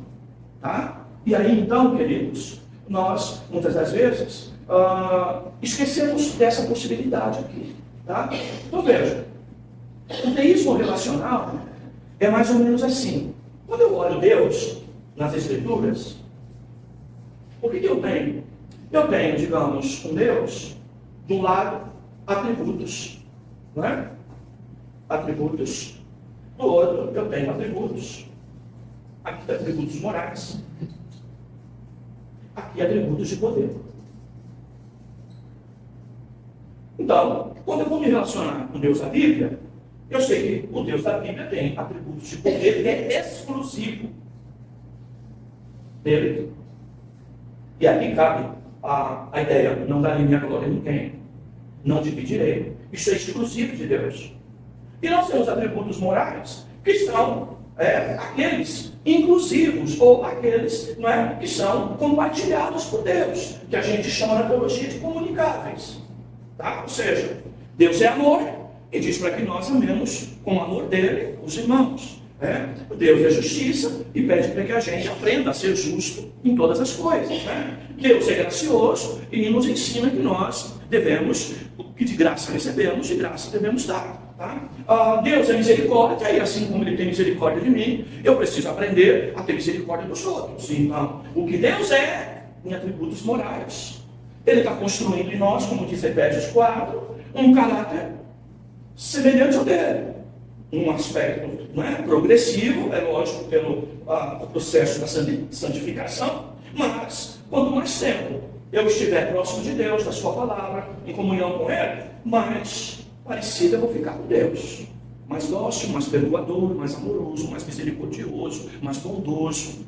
tá? E aí então, queridos, nós muitas das vezes esquecemos dessa possibilidade aqui, tá? Então veja, o deísmo relacional é mais ou menos assim. Quando eu olho Deus nas Escrituras, o que eu tenho? Eu tenho, digamos, um Deus, de um lado, atributos, não é? Atributos. Do outro, eu tenho atributos. Aqui, atributos morais. Aqui, atributos de poder. Então, quando eu vou me relacionar com Deus da Bíblia, eu sei que o Deus da Bíblia tem atributos de poder, é exclusivo dele. E aqui cabe a ideia, não darei minha glória a ninguém, não dividirei. Isso é exclusivo de Deus. E nós temos atributos morais que estão aqueles inclusivos, ou aqueles que são compartilhados por Deus, que a gente chama na teologia de comunicáveis. Tá? Ou seja, Deus é amor e diz para que nós amemos com o amor dele os irmãos. Deus é justiça e pede para que a gente aprenda a ser justo em todas as coisas. Deus é gracioso e nos ensina que nós devemos, o que de graça recebemos, de graça devemos dar. Tá? Deus é misericórdia e assim como Ele tem misericórdia de mim, eu preciso aprender a ter misericórdia dos outros. Então, o que Deus é em atributos morais, Ele está construindo em nós, como diz Efésios 4, um caráter semelhante ao dele. Um aspecto progressivo, é lógico, pelo processo da santificação, mas quanto mais tempo eu estiver próximo de Deus, da sua palavra, em comunhão com Ele, mais parecido eu vou ficar com Deus. Mais dócil, mais perdoador, mais amoroso, mais misericordioso, mais bondoso.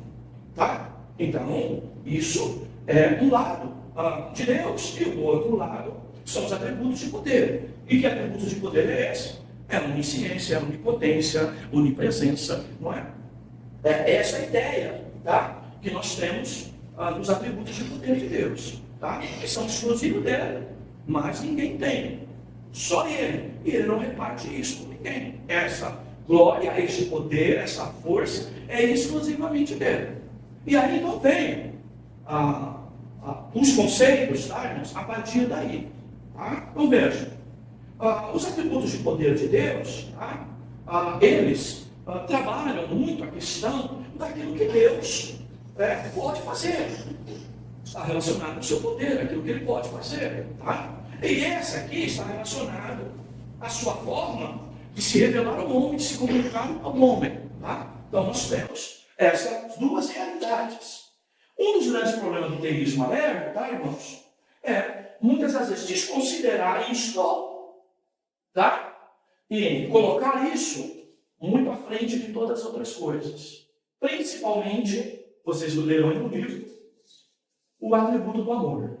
Tá? Então, isso é um lado de Deus. E o outro lado são os atributos de poder. E que atributos de poder é esse? É a onisciência, é a onipotência, onipresença, não é? É essa a ideia, tá? Que nós temos dos atributos de poder de Deus, tá? Que são exclusivos dele, mas ninguém tem, só ele, e ele não reparte isso com ninguém. Essa glória, esse poder, essa força é exclusivamente dele. E aí então vem os conceitos, tá, irmãos, a partir daí, tá? Então veja. Os atributos de poder de Deus, eles trabalham muito a questão daquilo que Deus pode fazer. Está relacionado ao seu poder, aquilo que Ele pode fazer. Tá? E essa aqui está relacionado à sua forma de se revelar ao homem, de se comunicar ao homem. Tá? Então nós temos essas duas realidades. Um dos grandes problemas do teísmo alegre, tá, irmãos, é muitas das vezes desconsiderar isto, tá? E colocar isso muito à frente de todas as outras coisas. Principalmente, vocês leram aí no livro, o atributo do amor.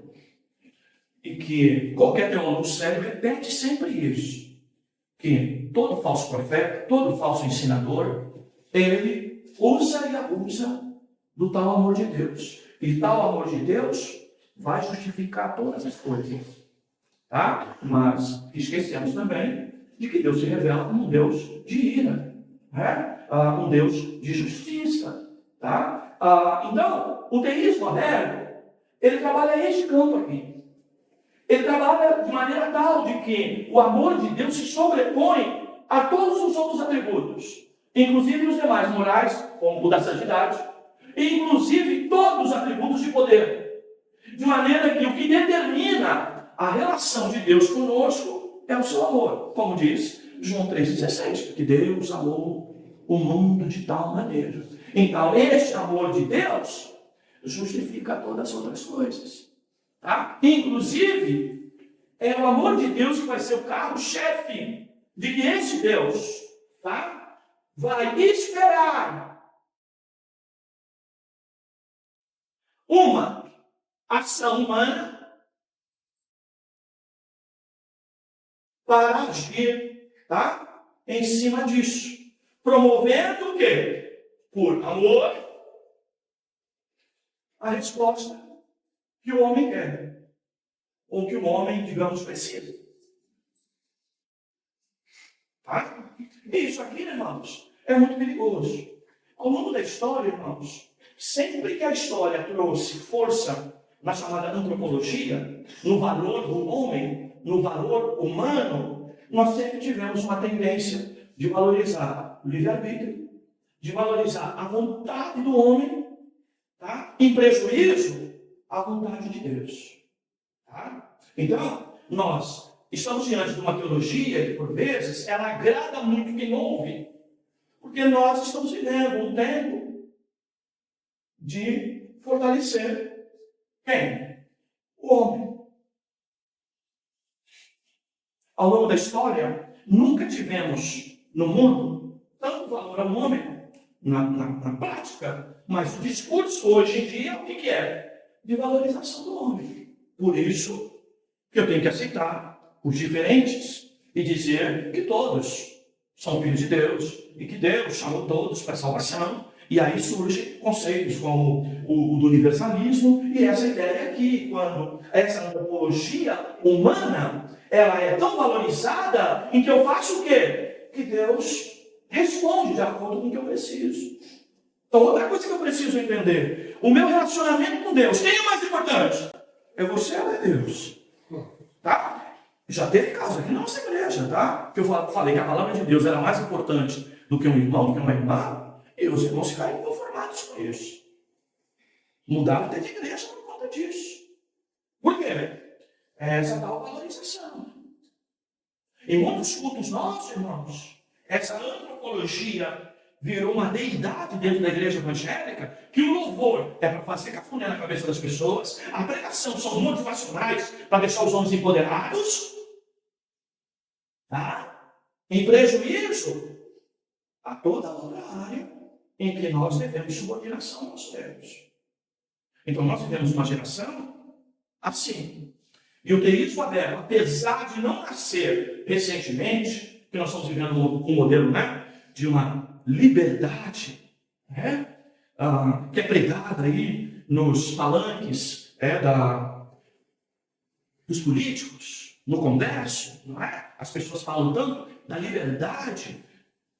E que qualquer teólogo sério repete sempre isso. Que todo falso profeta, todo falso ensinador, ele usa e abusa do tal amor de Deus. E tal amor de Deus vai justificar todas as coisas. Tá? Mas esquecemos também de que Deus se revela como um Deus de ira, um Deus de justiça. Tá? Então, o teísmo alegre, ele trabalha este campo aqui. Ele trabalha de maneira tal de que o amor de Deus se sobrepõe a todos os outros atributos, inclusive os demais morais, como o da santidade, e inclusive todos os atributos de poder. De maneira que o que determina a relação de Deus conosco é o seu amor. Como diz João 3,16, que Deus amou o mundo de tal maneira. Então, este amor de Deus justifica todas as outras coisas. Tá? Inclusive, é o amor de Deus que vai ser o carro-chefe de que esse Deus, tá, vai esperar uma ação humana para agir, tá, em cima disso. Promovendo o quê? Por amor, a resposta que o homem quer. Ou que o homem, digamos, precisa. Tá? Isso aqui, irmãos, é muito perigoso. Ao longo da história, irmãos, sempre que a história trouxe força na chamada antropologia, no valor do homem, no valor humano, nós sempre tivemos uma tendência de valorizar o livre-arbítrio, de valorizar a vontade do homem, tá? Em prejuízo à vontade de Deus. Tá? Então, nós estamos diante de uma teologia que, por vezes, ela agrada muito quem ouve, porque nós estamos vivendo um tempo de fortalecer quem? O homem. Ao longo da história, nunca tivemos no mundo tanto valor ao homem na prática, mas o discurso hoje em dia, o que é? De valorização do homem. Por isso que eu tenho que aceitar os diferentes e dizer que todos são filhos de Deus e que Deus chamou todos para a salvação. E aí surgem conceitos como o do universalismo e essa ideia aqui, quando essa antropologia humana, ela é tão valorizada em que eu faço o quê? Que Deus responde de acordo com o que eu preciso. Então, outra coisa que eu preciso entender, o meu relacionamento com Deus, quem é mais importante? É você ou é Deus? Tá? Já teve caso aqui na nossa igreja, tá? Que eu falei que a palavra de Deus era mais importante do que um irmão, do que uma irmã. E os irmãos ficaram inconformados com isso. Mudaram até de igreja por conta disso. Por quê? É essa tal valorização. Em muitos cultos nossos, irmãos, essa antropologia virou uma deidade dentro da igreja evangélica, que o louvor é para fazer cafuné na cabeça das pessoas, a pregação são motivacionais para deixar os homens empoderados, tá? Em prejuízo a toda outra área em que nós devemos subordinação aos Deus. Então nós vivemos uma geração assim. E o teísmo aberto, apesar de não nascer recentemente, que nós estamos vivendo um modelo, né, de uma liberdade, né, que é pregada aí nos palanques dos políticos, no Congresso, não é? As pessoas falam tanto da liberdade,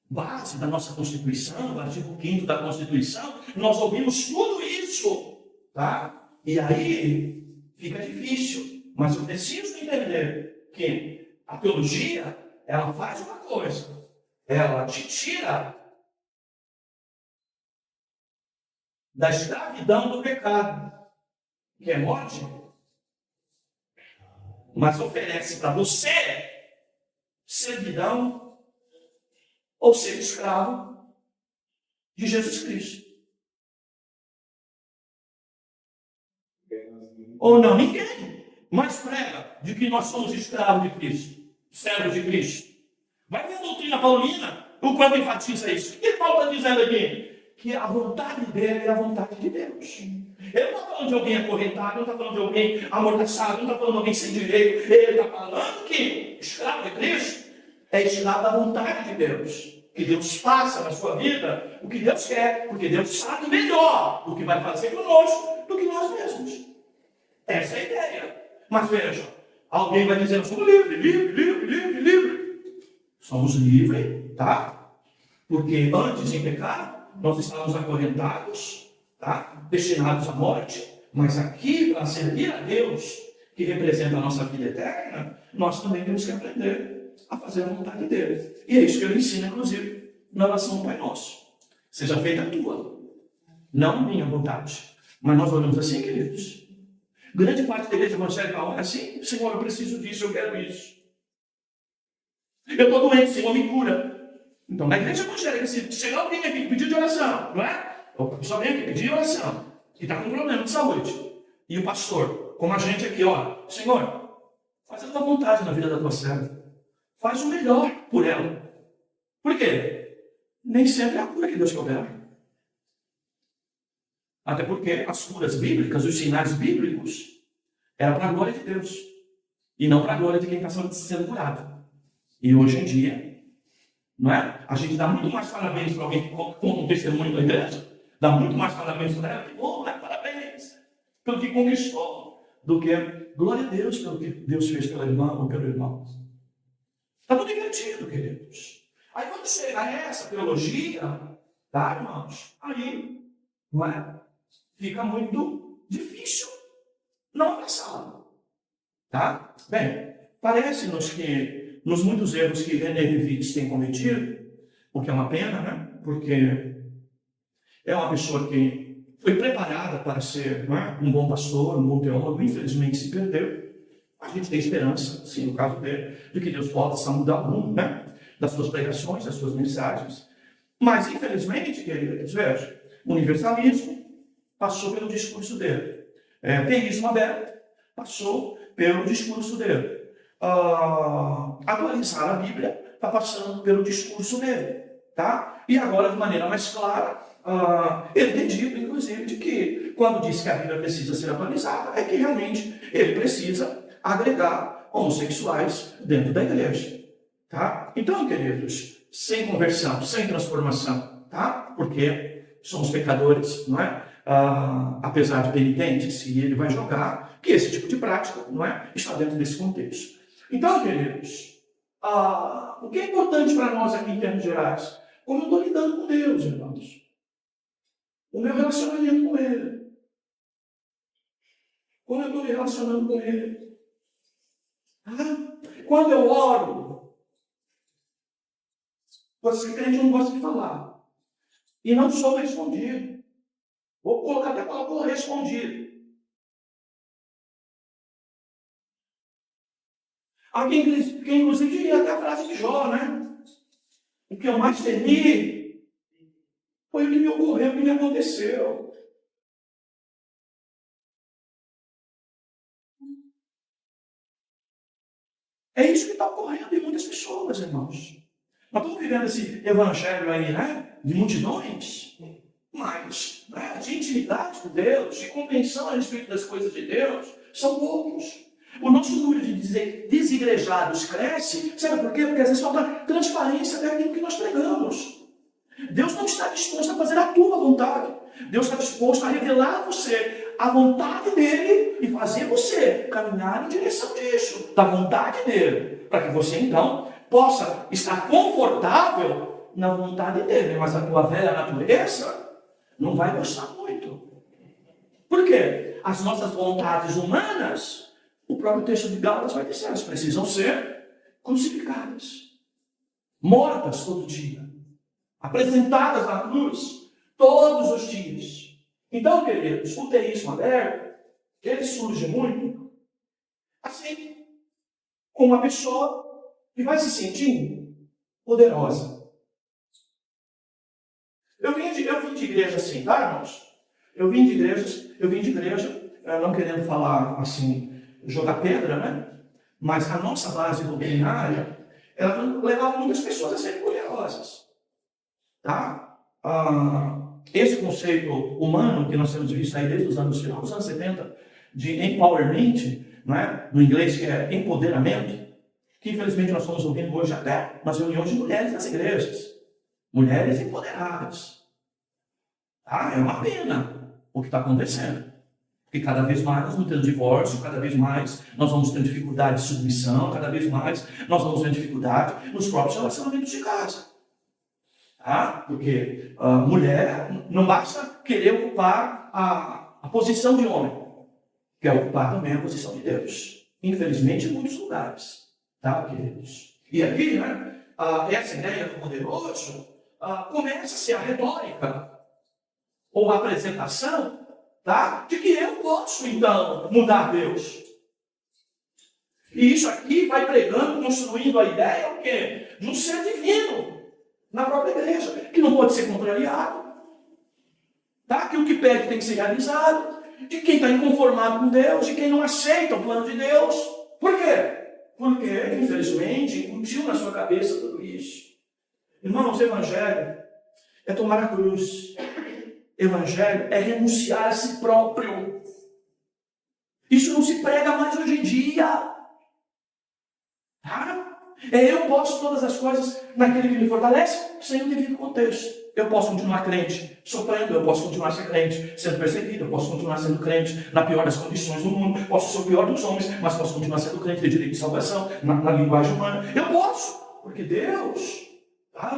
base da nossa Constituição, o artigo 5º da Constituição, nós ouvimos tudo isso, tá? E aí fica difícil, mas eu preciso entender que a teologia, ela faz uma coisa, ela te tira da escravidão do pecado, que é morte, mas oferece para você servidão ou ser escravo de Jesus Cristo. Ou não, ninguém mais prega de que nós somos escravos de Cristo, servos de Cristo. Vai ver a doutrina paulina, o quanto enfatiza isso. O que Paulo está dizendo aqui? Que a vontade dele é a vontade de Deus. Ele não está falando de alguém acorrentado, não está falando de alguém amordaçado, não está falando de alguém sem direito. Ele está falando que escravo de Cristo é escravo da vontade de Deus. Que Deus faça na sua vida o que Deus quer, porque Deus sabe melhor o que vai fazer conosco do que nós mesmos. Essa é a ideia. Mas veja, alguém vai dizer, eu sou livre. Somos livres, tá? Porque antes em pecar, nós estávamos acorrentados, tá? Destinados à morte. Mas aqui, para servir a Deus, que representa a nossa vida eterna, nós também temos que aprender a fazer a vontade dele. E é isso que ele ensina, inclusive, na oração do Pai Nosso. Seja feita a tua, não a minha vontade. Mas nós olhamos assim, queridos. Grande parte da igreja evangélica olha assim, Senhor, eu preciso disso, eu quero isso. Eu estou doente, Senhor, me cura. Então, na igreja evangélica, se chegar alguém aqui pedir de oração, não é? O pessoal vem aqui pedir oração, e está com um problema de saúde. E o pastor, como a gente aqui, ó, Senhor, faz a tua vontade na vida da tua serva. Faz o melhor por ela. Por quê? Nem sempre é a cura que Deus quer. Até porque as curas bíblicas, os sinais bíblicos, eram para a glória de Deus. E não para a glória de quem está sendo curado. E hoje em dia, não é? A gente dá muito mais parabéns para alguém que conta um testemunho da igreja. Dá muito mais parabéns para ela. Que bom, né? Parabéns pelo que conquistou. Do que glória a Deus pelo que Deus fez pela irmã ou pelo irmão. Está tudo invertido, queridos. Aí quando chega a essa teologia, tá, irmãos? Aí, não é? Fica muito difícil não abraçá-la. Tá? Bem, parece-nos que nos muitos erros que René Lévy tem cometido, o que é uma pena, né? Porque é uma pessoa que foi preparada para ser, não é, um bom pastor, um bom teólogo, infelizmente se perdeu. A gente tem esperança, sim, no caso dele, de que Deus possa mudar o mundo, né? Das suas pregações, das suas mensagens. Mas, infelizmente, queridos, veja, o universalismo passou pelo discurso dele. Teísmo aberto passou pelo discurso dele. Atualizar a Bíblia está passando pelo discurso dele. Tá? E agora, de maneira mais clara, ele tem dito, inclusive, de que quando diz que a Bíblia precisa ser atualizada, é que realmente ele precisa agregar homossexuais dentro da igreja. Tá? Então, queridos, sem conversão, sem transformação, tá? Porque somos pecadores, não é? Apesar de penitentes, e ele vai jogar que esse tipo de prática, não é? Está dentro desse contexto. Então, queridos, o que é importante para nós aqui em termos gerais? Como eu estou lidando com Deus, irmãos? O meu relacionamento com Ele. Como eu estou me relacionando com Ele? Quando eu oro, você crente não gosta de falar. E não sou respondido. Vou colocar até para correspondido. Há quem inclusive diria até a frase de Jó, né? O que eu mais temi foi o que me ocorreu, o que me aconteceu. É isso que está ocorrendo em muitas pessoas, irmãos. Nós estamos vivendo esse evangelho aí, né? De multidões, mas de intimidade com Deus, de compreensão a respeito das coisas de Deus, são poucos. O nosso número de desigrejados cresce, sabe por quê? Porque às vezes falta transparência daquilo que nós pregamos. Deus não está disposto a fazer a tua vontade. Deus está disposto a revelar a você a vontade dele e fazer você caminhar em direção disso, da vontade dele, para que você então possa estar confortável na vontade dele, mas a tua velha natureza não vai gostar muito. Por quê? As nossas vontades humanas, o próprio texto de Gálatas vai dizer, elas precisam ser crucificadas, mortas todo dia, apresentadas na cruz todos os dias. Então, queridos, o teísmo aberto, ele surge muito assim, com uma pessoa que vai se sentindo poderosa. Eu vim de igreja assim, tá, irmãos? Eu vim de igreja, não querendo falar assim, jogar pedra, né? Mas a nossa base doutrinária, ela levava muitas pessoas a serem poderosas. Tá? Esse conceito humano que nós temos visto aí desde os anos 70, de empowerment, não é? No inglês que é empoderamento, que infelizmente nós estamos ouvindo hoje até nas reuniões de mulheres nas igrejas. Mulheres empoderadas. É uma pena o que está acontecendo. Porque cada vez mais nós vamos tendo divórcio, cada vez mais nós vamos tendo dificuldade de submissão, cada vez mais nós vamos tendo dificuldade nos próprios relacionamentos de casa. Porque mulher não basta querer ocupar a posição de homem, quer ocupar também a posição de Deus. Infelizmente, em muitos lugares. Tá, queridos? E aqui, né, essa ideia do poderoso começa-se a retórica ou a apresentação, tá, de que eu posso, então, mudar Deus. E isso aqui vai pregando, construindo a ideia o quê? De um ser divino na própria igreja, que não pode ser contrariado, tá? Que o que pede tem que ser realizado, de quem está inconformado com Deus, de quem não aceita o plano de Deus. Por quê? Porque, infelizmente, incutiu na sua cabeça tudo isso. Irmãos, evangelho é tomar a cruz. Evangelho é renunciar a si próprio. Isso não se prega mais hoje em dia. Eu posso todas as coisas naquele que me fortalece, sem o devido contexto. Eu posso continuar crente, sofrendo, eu posso continuar sendo crente, sendo perseguido, eu posso continuar sendo crente na pior das condições do mundo, posso ser o pior dos homens, mas posso continuar sendo crente, ter direito de salvação, na linguagem humana. Eu posso, porque Deus,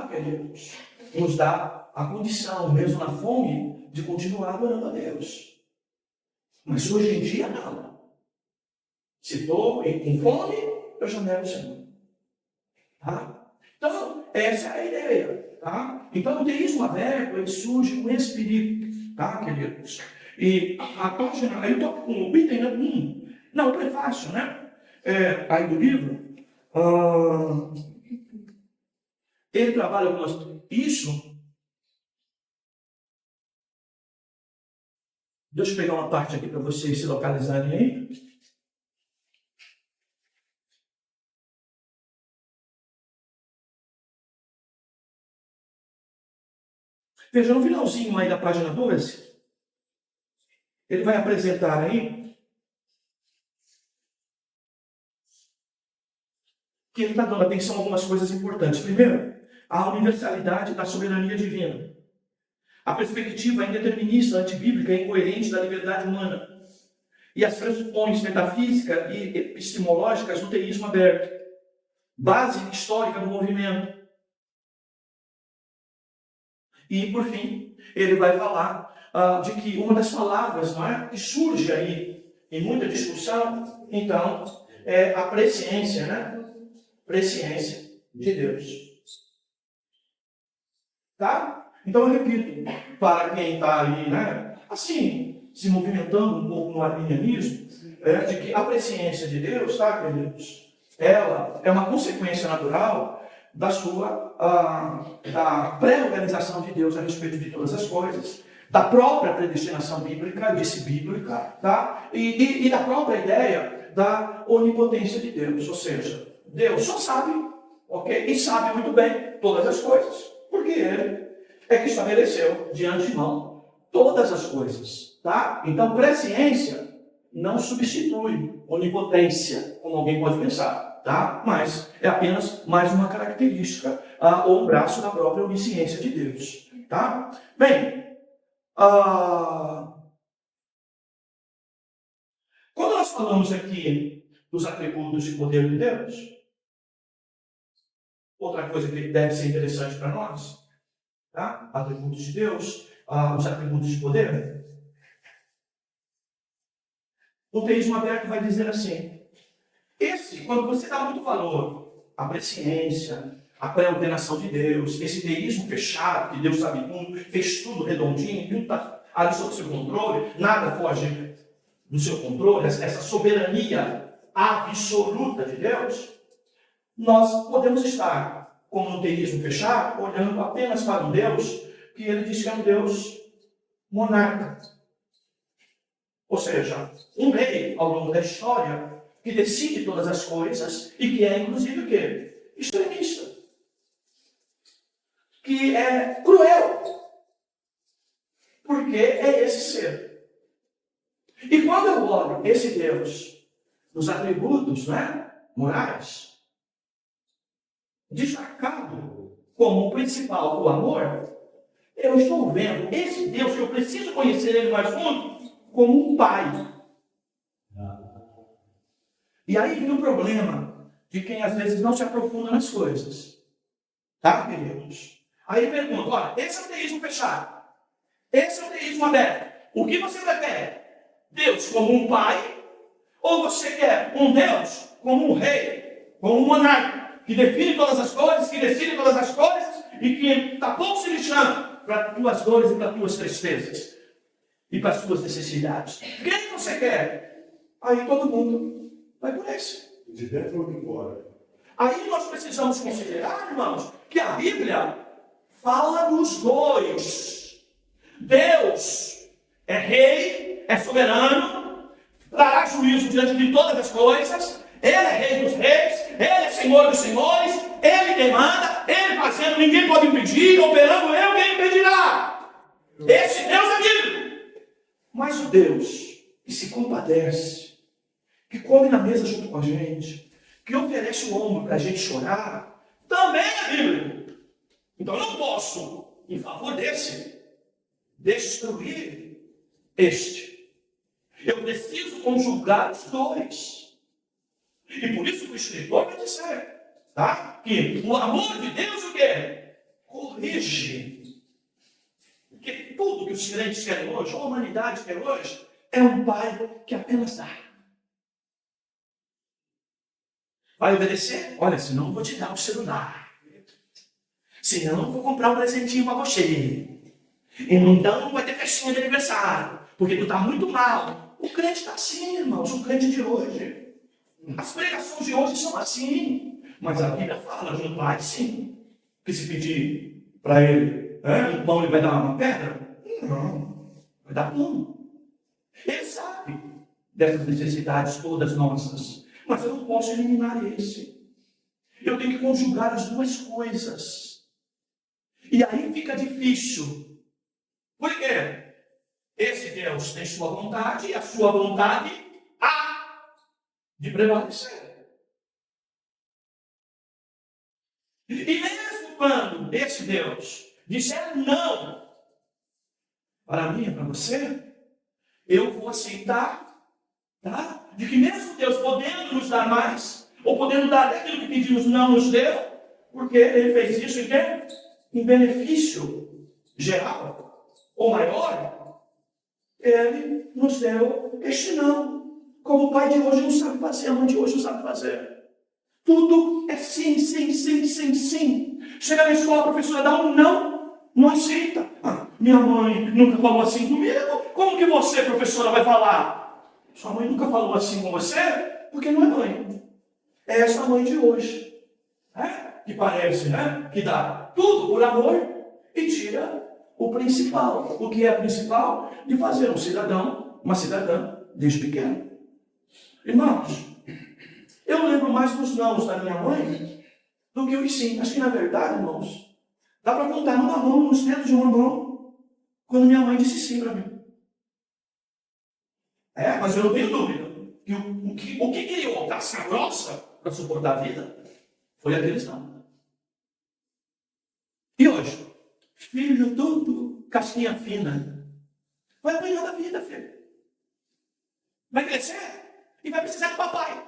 queridos, nos dá a condição, mesmo na fome, de continuar adorando a Deus. Mas hoje em dia, não. Se estou com fome, eu já nego o Senhor. Então, essa é a ideia. Então, o teísmo aberto, ele surge com esse perigo, queridos? E a página, aí eu estou com o item 1, não, o prefácio, né? Aí do livro, ele trabalha com isso. Deixa eu pegar uma parte aqui para vocês se localizarem aí. Veja, no finalzinho aí da página 12, ele vai apresentar aí que ele está dando atenção a algumas coisas importantes. Primeiro, a universalidade da soberania divina. A perspectiva indeterminista, antibíblica e incoerente da liberdade humana. E as pressuposições metafísicas e epistemológicas do teísmo aberto. Base histórica do movimento. E, por fim, ele vai falar de que uma das palavras, não é, que surge aí em muita discussão, então, é a presciência, né? Presciência de Deus. Tá? Então, eu repito, para quem está aí, né, assim, se movimentando um pouco no arminianismo, de que a presciência de Deus, tá, queridos? Ela é uma consequência natural da sua da pré-organização de Deus a respeito de todas as coisas, da própria predestinação bíblica, disse bíblica, tá? E da própria ideia da onipotência de Deus, ou seja, Deus só sabe, ok? E sabe muito bem todas as coisas, porque Ele é que estabeleceu de antemão todas as coisas, tá? Então, presciência não substitui onipotência, como alguém pode pensar, tá? Mas é apenas mais uma característica ou um braço da própria onisciência de Deus, tá? Bem, quando nós falamos aqui dos atributos de poder de Deus, outra coisa que deve ser interessante para nós, tá? Atributos de Deus, os atributos de poder. O teísmo aberto vai dizer assim: quando você dá muito valor à presciência, à pré-ordenação de Deus, esse teísmo fechado, que Deus sabe tudo, fez tudo redondinho, tudo está ali sob seu controle, nada foge do seu controle, essa soberania absoluta de Deus, nós podemos estar, como no teísmo fechado, olhando apenas para um Deus que ele diz que é um Deus monarca. Ou seja, um rei ao longo da história que decide todas as coisas e que é, inclusive, o quê? Extremista. Que é cruel. Porque é esse ser. E quando eu olho esse Deus nos atributos, né, morais, destacado como o principal o amor, eu estou vendo esse Deus que eu preciso conhecer ele mais fundo como um pai. E aí vem o problema de quem às vezes não se aprofunda nas coisas. Tá, queridos? Aí pergunta, olha, esse é o teísmo fechado. Esse é o teísmo aberto. O que você prefere? Deus como um pai? Ou você quer um Deus como um rei? Como um monarca? Que define todas as coisas, que decide todas as coisas e que está pouco se lixando para as tuas dores e para as tuas tristezas e para as tuas necessidades. Quem você quer? Aí todo mundo vai por esse. De dentro ou de fora? Aí nós precisamos considerar, irmãos, que a Bíblia fala dos dois. Deus é rei, é soberano, trará juízo diante de todas as coisas. Ele é rei dos reis, ele é senhor dos senhores, ele quem manda, ele fazendo, ninguém pode impedir, operando eu, quem impedirá? Esse Deus é bíblico. Mas o Deus que se compadece, que come na mesa junto com a gente, que oferece o ombro para a gente chorar, também é bíblico. Então eu não posso, em favor desse, destruir este. Eu preciso conjugar os dois. E por isso que o escritor vai dizer, tá? Que o amor de Deus o quê? Corrige. Porque tudo que os crentes querem hoje, a humanidade quer hoje, é um pai que apenas dá. Vai obedecer? Olha, senão eu vou te dar o celular. Senão eu vou comprar um presentinho para você. Então vai ter festinha de aniversário. Porque tu tá muito mal. O crente está assim, irmãos. O crente de hoje. As pregações de hoje são assim. Mas a Bíblia fala de um pai, sim. Que se pedir para ele um pão, ele vai dar uma pedra? Não. Vai dar pão. Ele sabe dessas necessidades todas nossas. Mas eu não posso eliminar esse. Eu tenho que conjugar as duas coisas. E aí fica difícil. Por quê? Esse Deus tem sua vontade e a sua vontade há de prevalecer. E mesmo quando esse Deus disser não para mim e para você, eu vou aceitar, tá? De que mesmo Deus podendo nos dar mais, ou podendo dar até aquilo que pedimos, não nos deu, porque Ele fez isso em quê? Em benefício geral, ou maior, Ele nos deu este não. Como o pai de hoje não sabe fazer, a mãe de hoje não sabe fazer. Tudo é sim, sim, sim, sim, sim. Chega na escola, a professora dá um não, não aceita. Ah, minha mãe nunca falou assim comigo. Como que você, professora, vai falar? Sua mãe nunca falou assim com você, porque não é mãe. É essa mãe de hoje. Que parece, que dá tudo por amor e tira o principal. O que é principal? De fazer um cidadão, uma cidadã, desde pequeno. Irmãos, eu lembro mais dos nãos da minha mãe do que os sim. Acho que, na verdade, irmãos, dá para contar numa mão, nos dedos de uma mão, quando minha mãe disse sim para mim. Mas eu não tenho dúvida que o que criou casca grossa para suportar a vida foi aqueles não. E hoje, filho tudo, casquinha fina, vai apanhar da vida, filho. Vai crescer e vai precisar de papai.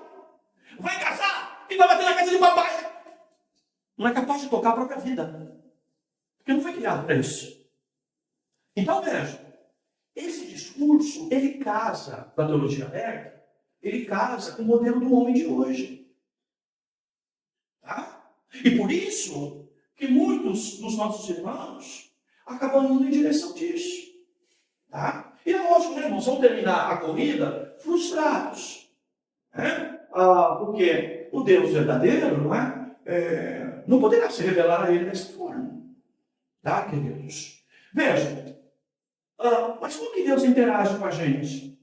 Vai casar e vai bater na casa de papai. Não é capaz de tocar a própria vida. Porque não foi criado para isso. Então, veja, esse discurso, ele casa com a teologia aberta, ele casa com o modelo do homem de hoje. Tá? E por isso que muitos dos nossos irmãos acabam indo em direção disso. Tá? E é lógico, né, irmãos, vão terminar a corrida frustrados. Porque o Deus verdadeiro, não poderá se revelar a ele dessa forma. Tá, queridos? Vejam, mas como que Deus interage com a gente?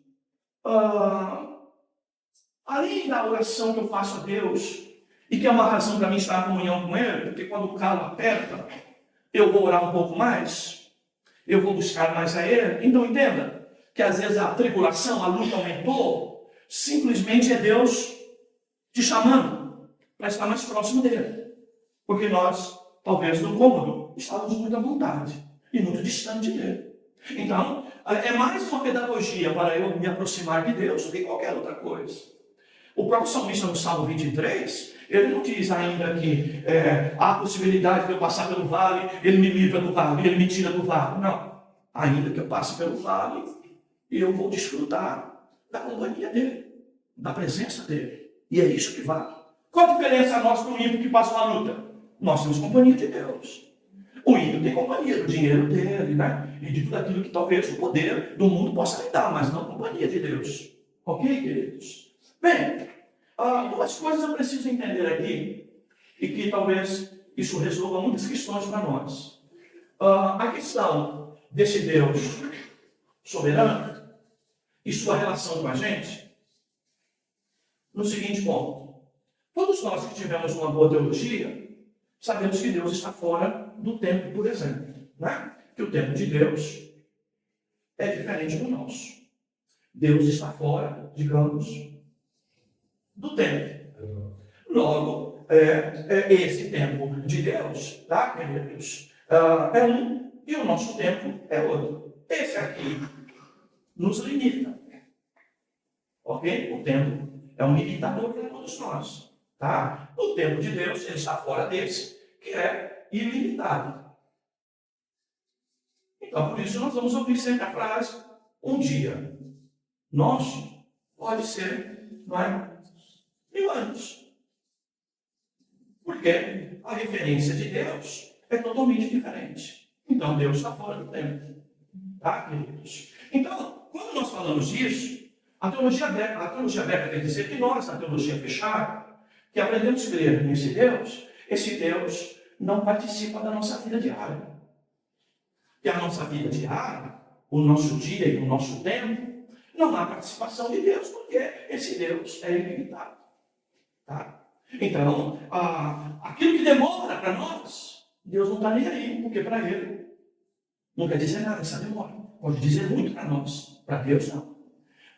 Além da oração que eu faço a Deus, e que é uma razão para mim estar em comunhão com Ele, porque quando o calo aperta, eu vou orar um pouco mais, eu vou buscar mais a Ele. Então entenda que às vezes a tribulação, a luta aumentou, simplesmente é Deus te chamando para estar mais próximo dele. Porque nós, talvez no cômodo, estávamos muito à vontade e muito distante dele. Então, é mais uma pedagogia para eu me aproximar de Deus do que qualquer outra coisa. O próprio salmista no Salmo 23, ele não diz ainda que há a possibilidade de eu passar pelo vale, ele me livra do vale, ele me tira do vale. Não. Ainda que eu passe pelo vale, eu vou desfrutar da companhia dele, da presença dele. E é isso que vale. Qual a diferença nós para o ímpio que passa uma luta? Nós temos companhia de Deus. O ímpio tem companhia do dinheiro dele, e de tudo aquilo que talvez o poder do mundo possa lhe dar, mas não companhia de Deus. Ok, queridos? Bem, duas coisas eu preciso entender aqui, e que talvez isso resolva muitas questões para nós. A questão desse Deus soberano e sua relação com a gente, no seguinte ponto. Todos nós que tivemos uma boa teologia, sabemos que Deus está fora do tempo, por exemplo. Que o tempo de Deus é diferente do nosso. Deus está fora, digamos, do tempo. Logo, esse tempo de Deus, tá, queridos, é um e o nosso tempo é outro. Esse aqui nos limita. Ok? O tempo é um limitador para todos nós. Tá? O tempo de Deus, ele está fora desse, que é ilimitado. Então, por isso, nós vamos ouvir sempre a frase, um dia nosso pode ser, 1000 anos. Porque a referência de Deus é totalmente diferente. Então, Deus está fora do tempo. Tá, queridos? Então, quando nós falamos disso, a teologia aberta quer dizer que nós, na teologia fechada, que aprendemos a crer nesse Deus, esse Deus não participa da nossa vida diária. E a nossa vida diária, o nosso dia e o nosso tempo, não há participação de Deus, porque esse Deus é ilimitado. Tá? Então, aquilo que demora para nós, Deus não está nem aí, porque para Ele não quer dizer nada essa demora. Pode dizer muito para nós, para Deus não.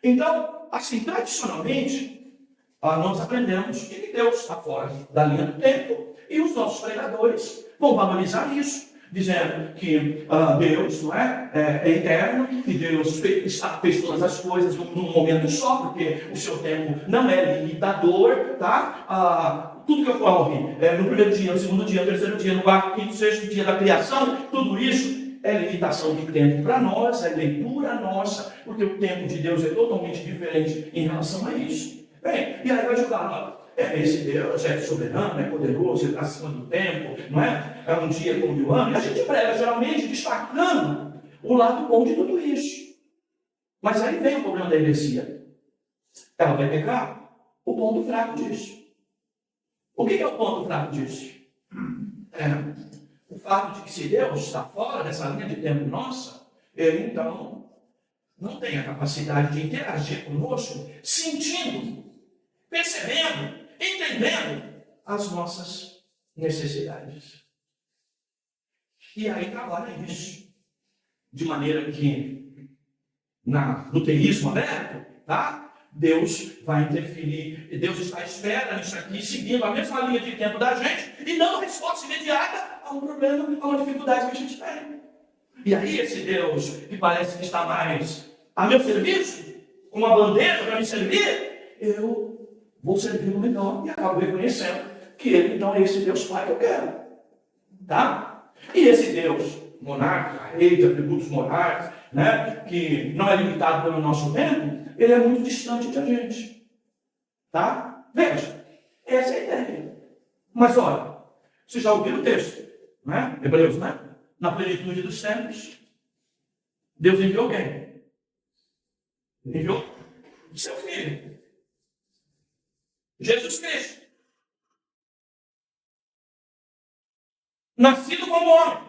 Então, assim, tradicionalmente, nós aprendemos que Deus está fora da linha do tempo e os nossos pregadores vão valorizar isso, dizendo que Deus não é eterno, que Deus fez todas as coisas num momento só, porque o seu tempo não é limitador, tá? Tudo que ocorre no primeiro dia, no segundo dia, no terceiro dia, no quarto, quinto, sexto dia da criação, tudo isso é limitação de tempo para nós, é leitura nossa, porque o tempo de Deus é totalmente diferente em relação a isso. Bem, e aí vai julgar, esse Deus é soberano, é poderoso, ele está acima do tempo, não é? É um dia como 1000 anos. E a gente prega geralmente destacando o lado bom de tudo isso. Mas aí vem o problema da heresia. Ela vai pegar o ponto fraco disso. O que é o ponto fraco disso? O fato de que se Deus está fora dessa linha de tempo nossa, ele então não tem a capacidade de interagir conosco, sentindo, percebendo, entendendo as nossas necessidades. E aí trabalha isso. De maneira que no teísmo aberto, tá? Deus vai interferir. E Deus está à espera nisso aqui, seguindo a mesma linha de tempo da gente e dando resposta imediata a um problema, a uma dificuldade que a gente tem. E aí esse Deus que parece que está mais a meu serviço, com uma bandeja para me servir, eu vou servi-lo melhor e acabo reconhecendo que ele então é esse Deus Pai que eu quero. Tá? E esse Deus monarca, rei de atributos morais, né, que não é limitado pelo nosso tempo, ele é muito distante de a gente. Tá? Veja, essa é a ideia. Mas olha, vocês já ouviram o texto, né? Hebreus, né? Na plenitude dos tempos, Deus enviou quem? Enviou o seu Filho, Jesus Cristo, nascido como homem,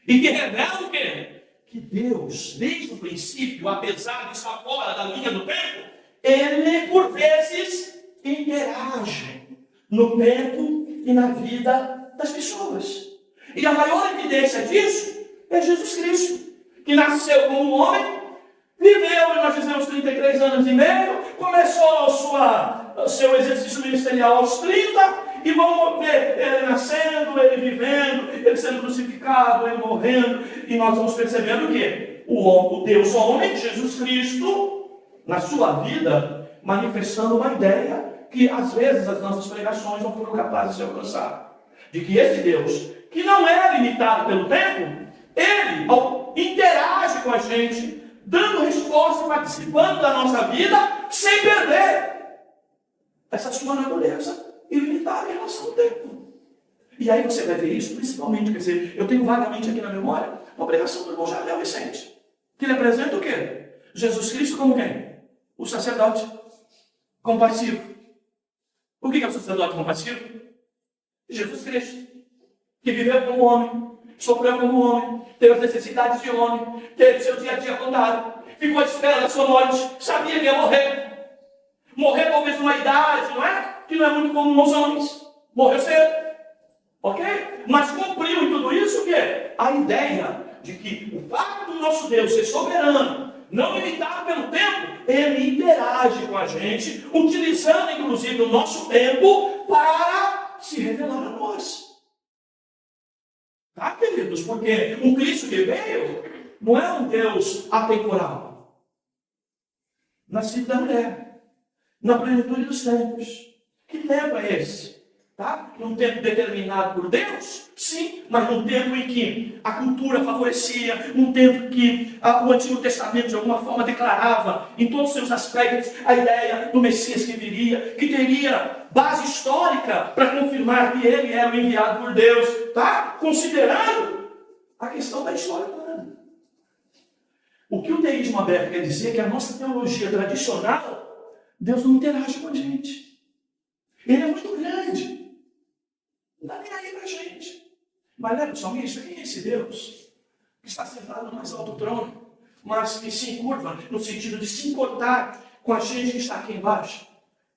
e que revela o quê? Que Deus, desde o princípio, apesar de estar fora da linha do tempo, ele, por vezes, interage no tempo e na vida das pessoas. E a maior evidência disso é Jesus Cristo, que nasceu como homem, viveu, nós dizemos, 33 anos e meio, começou o seu exercício ministerial aos 30, e vamos ver ele nascendo, ele vivendo, ele sendo crucificado, ele morrendo, e nós vamos percebendo que o Deus homem, Jesus Cristo, na sua vida, manifestando uma ideia que às vezes as nossas pregações não foram capazes de alcançar. De que esse Deus, que não é limitado pelo tempo, ele interage com a gente, dando resposta, participando da nossa vida, sem perder essa sua natureza ilimitada em relação ao tempo. E aí você vai ver isso, principalmente, quer dizer, eu tenho vagamente aqui na memória uma pregação do irmão Jardel recente, que ele apresenta o quê? Jesus Cristo como quem? O sacerdote compassivo. O que é o sacerdote compassivo? Jesus Cristo, que viveu como homem, sofreu como homem, teve as necessidades de homem, teve seu dia a dia contado, ficou à espera da sua morte, sabia que ia morrer. Morrer talvez numa idade, não é? Que não é muito comum aos homens. Morreu cedo. Ok? Mas cumpriu em tudo isso o quê? A ideia de que o fato do nosso Deus ser soberano, não limitado pelo tempo, ele interage com a gente, utilizando inclusive o nosso tempo para se revelar a nós. Tá, queridos? Porque o Cristo que veio não é um Deus atemporal. Nascido da mulher, na plenitude dos tempos. Que tempo é esse? Tá? Num tempo determinado por Deus? Sim, mas num tempo em que a cultura favorecia, num tempo em que o Antigo Testamento de alguma forma declarava em todos os seus aspectos a ideia do Messias que viria, que teria base histórica para confirmar que ele era o enviado por Deus, tá? Considerando a questão da história humana. O que o teísmo aberto quer dizer é que a nossa teologia tradicional, Deus não interage com a gente. Ele é muito grande. Não dá nem aí para a gente. Mas lembra, salmista, quem é esse Deus? Que está sentado no mais alto trono, mas que se encurva no sentido de se importar com a gente que está aqui embaixo.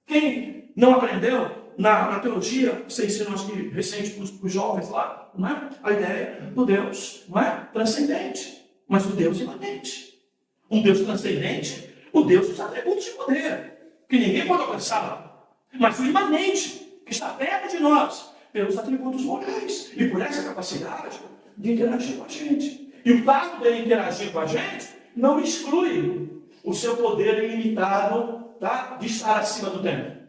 Quem não aprendeu na teologia, você ensinou acho que recente para os jovens lá, não é? A ideia do Deus, não é? Transcendente, mas o Deus imanente. Um Deus transcendente, o Deus dos atributos de poder, que ninguém pode alcançar. Mas o imanente, que está perto de nós, pelos atributos morais e por essa capacidade de interagir com a gente. E o fato dele interagir com a gente não exclui o seu poder ilimitado, tá? De estar acima do tempo.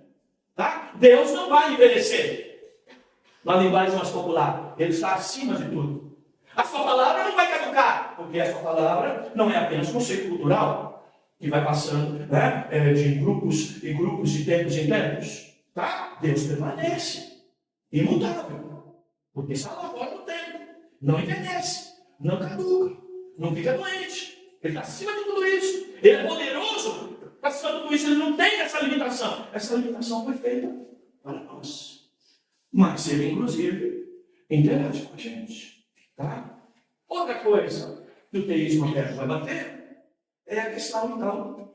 Tá? Deus não vai envelhecer. Na linguagem mais popular, ele está acima de tudo. A sua palavra não vai caducar, porque a sua palavra não é apenas conceito cultural, que vai passando, né, de grupos e grupos, de tempos em tempos. Tá? Deus permanece imutável, porque está lá fora do tempo. Não envelhece, não caduca, não fica doente. Ele está acima de tudo isso. Ele é poderoso, está acima de tudo isso. Ele não tem essa limitação. Essa limitação foi feita para nós. Mas ele, inclusive, interage com a gente. Tá? Outra coisa que o teísmo aberto vai bater é a questão, então,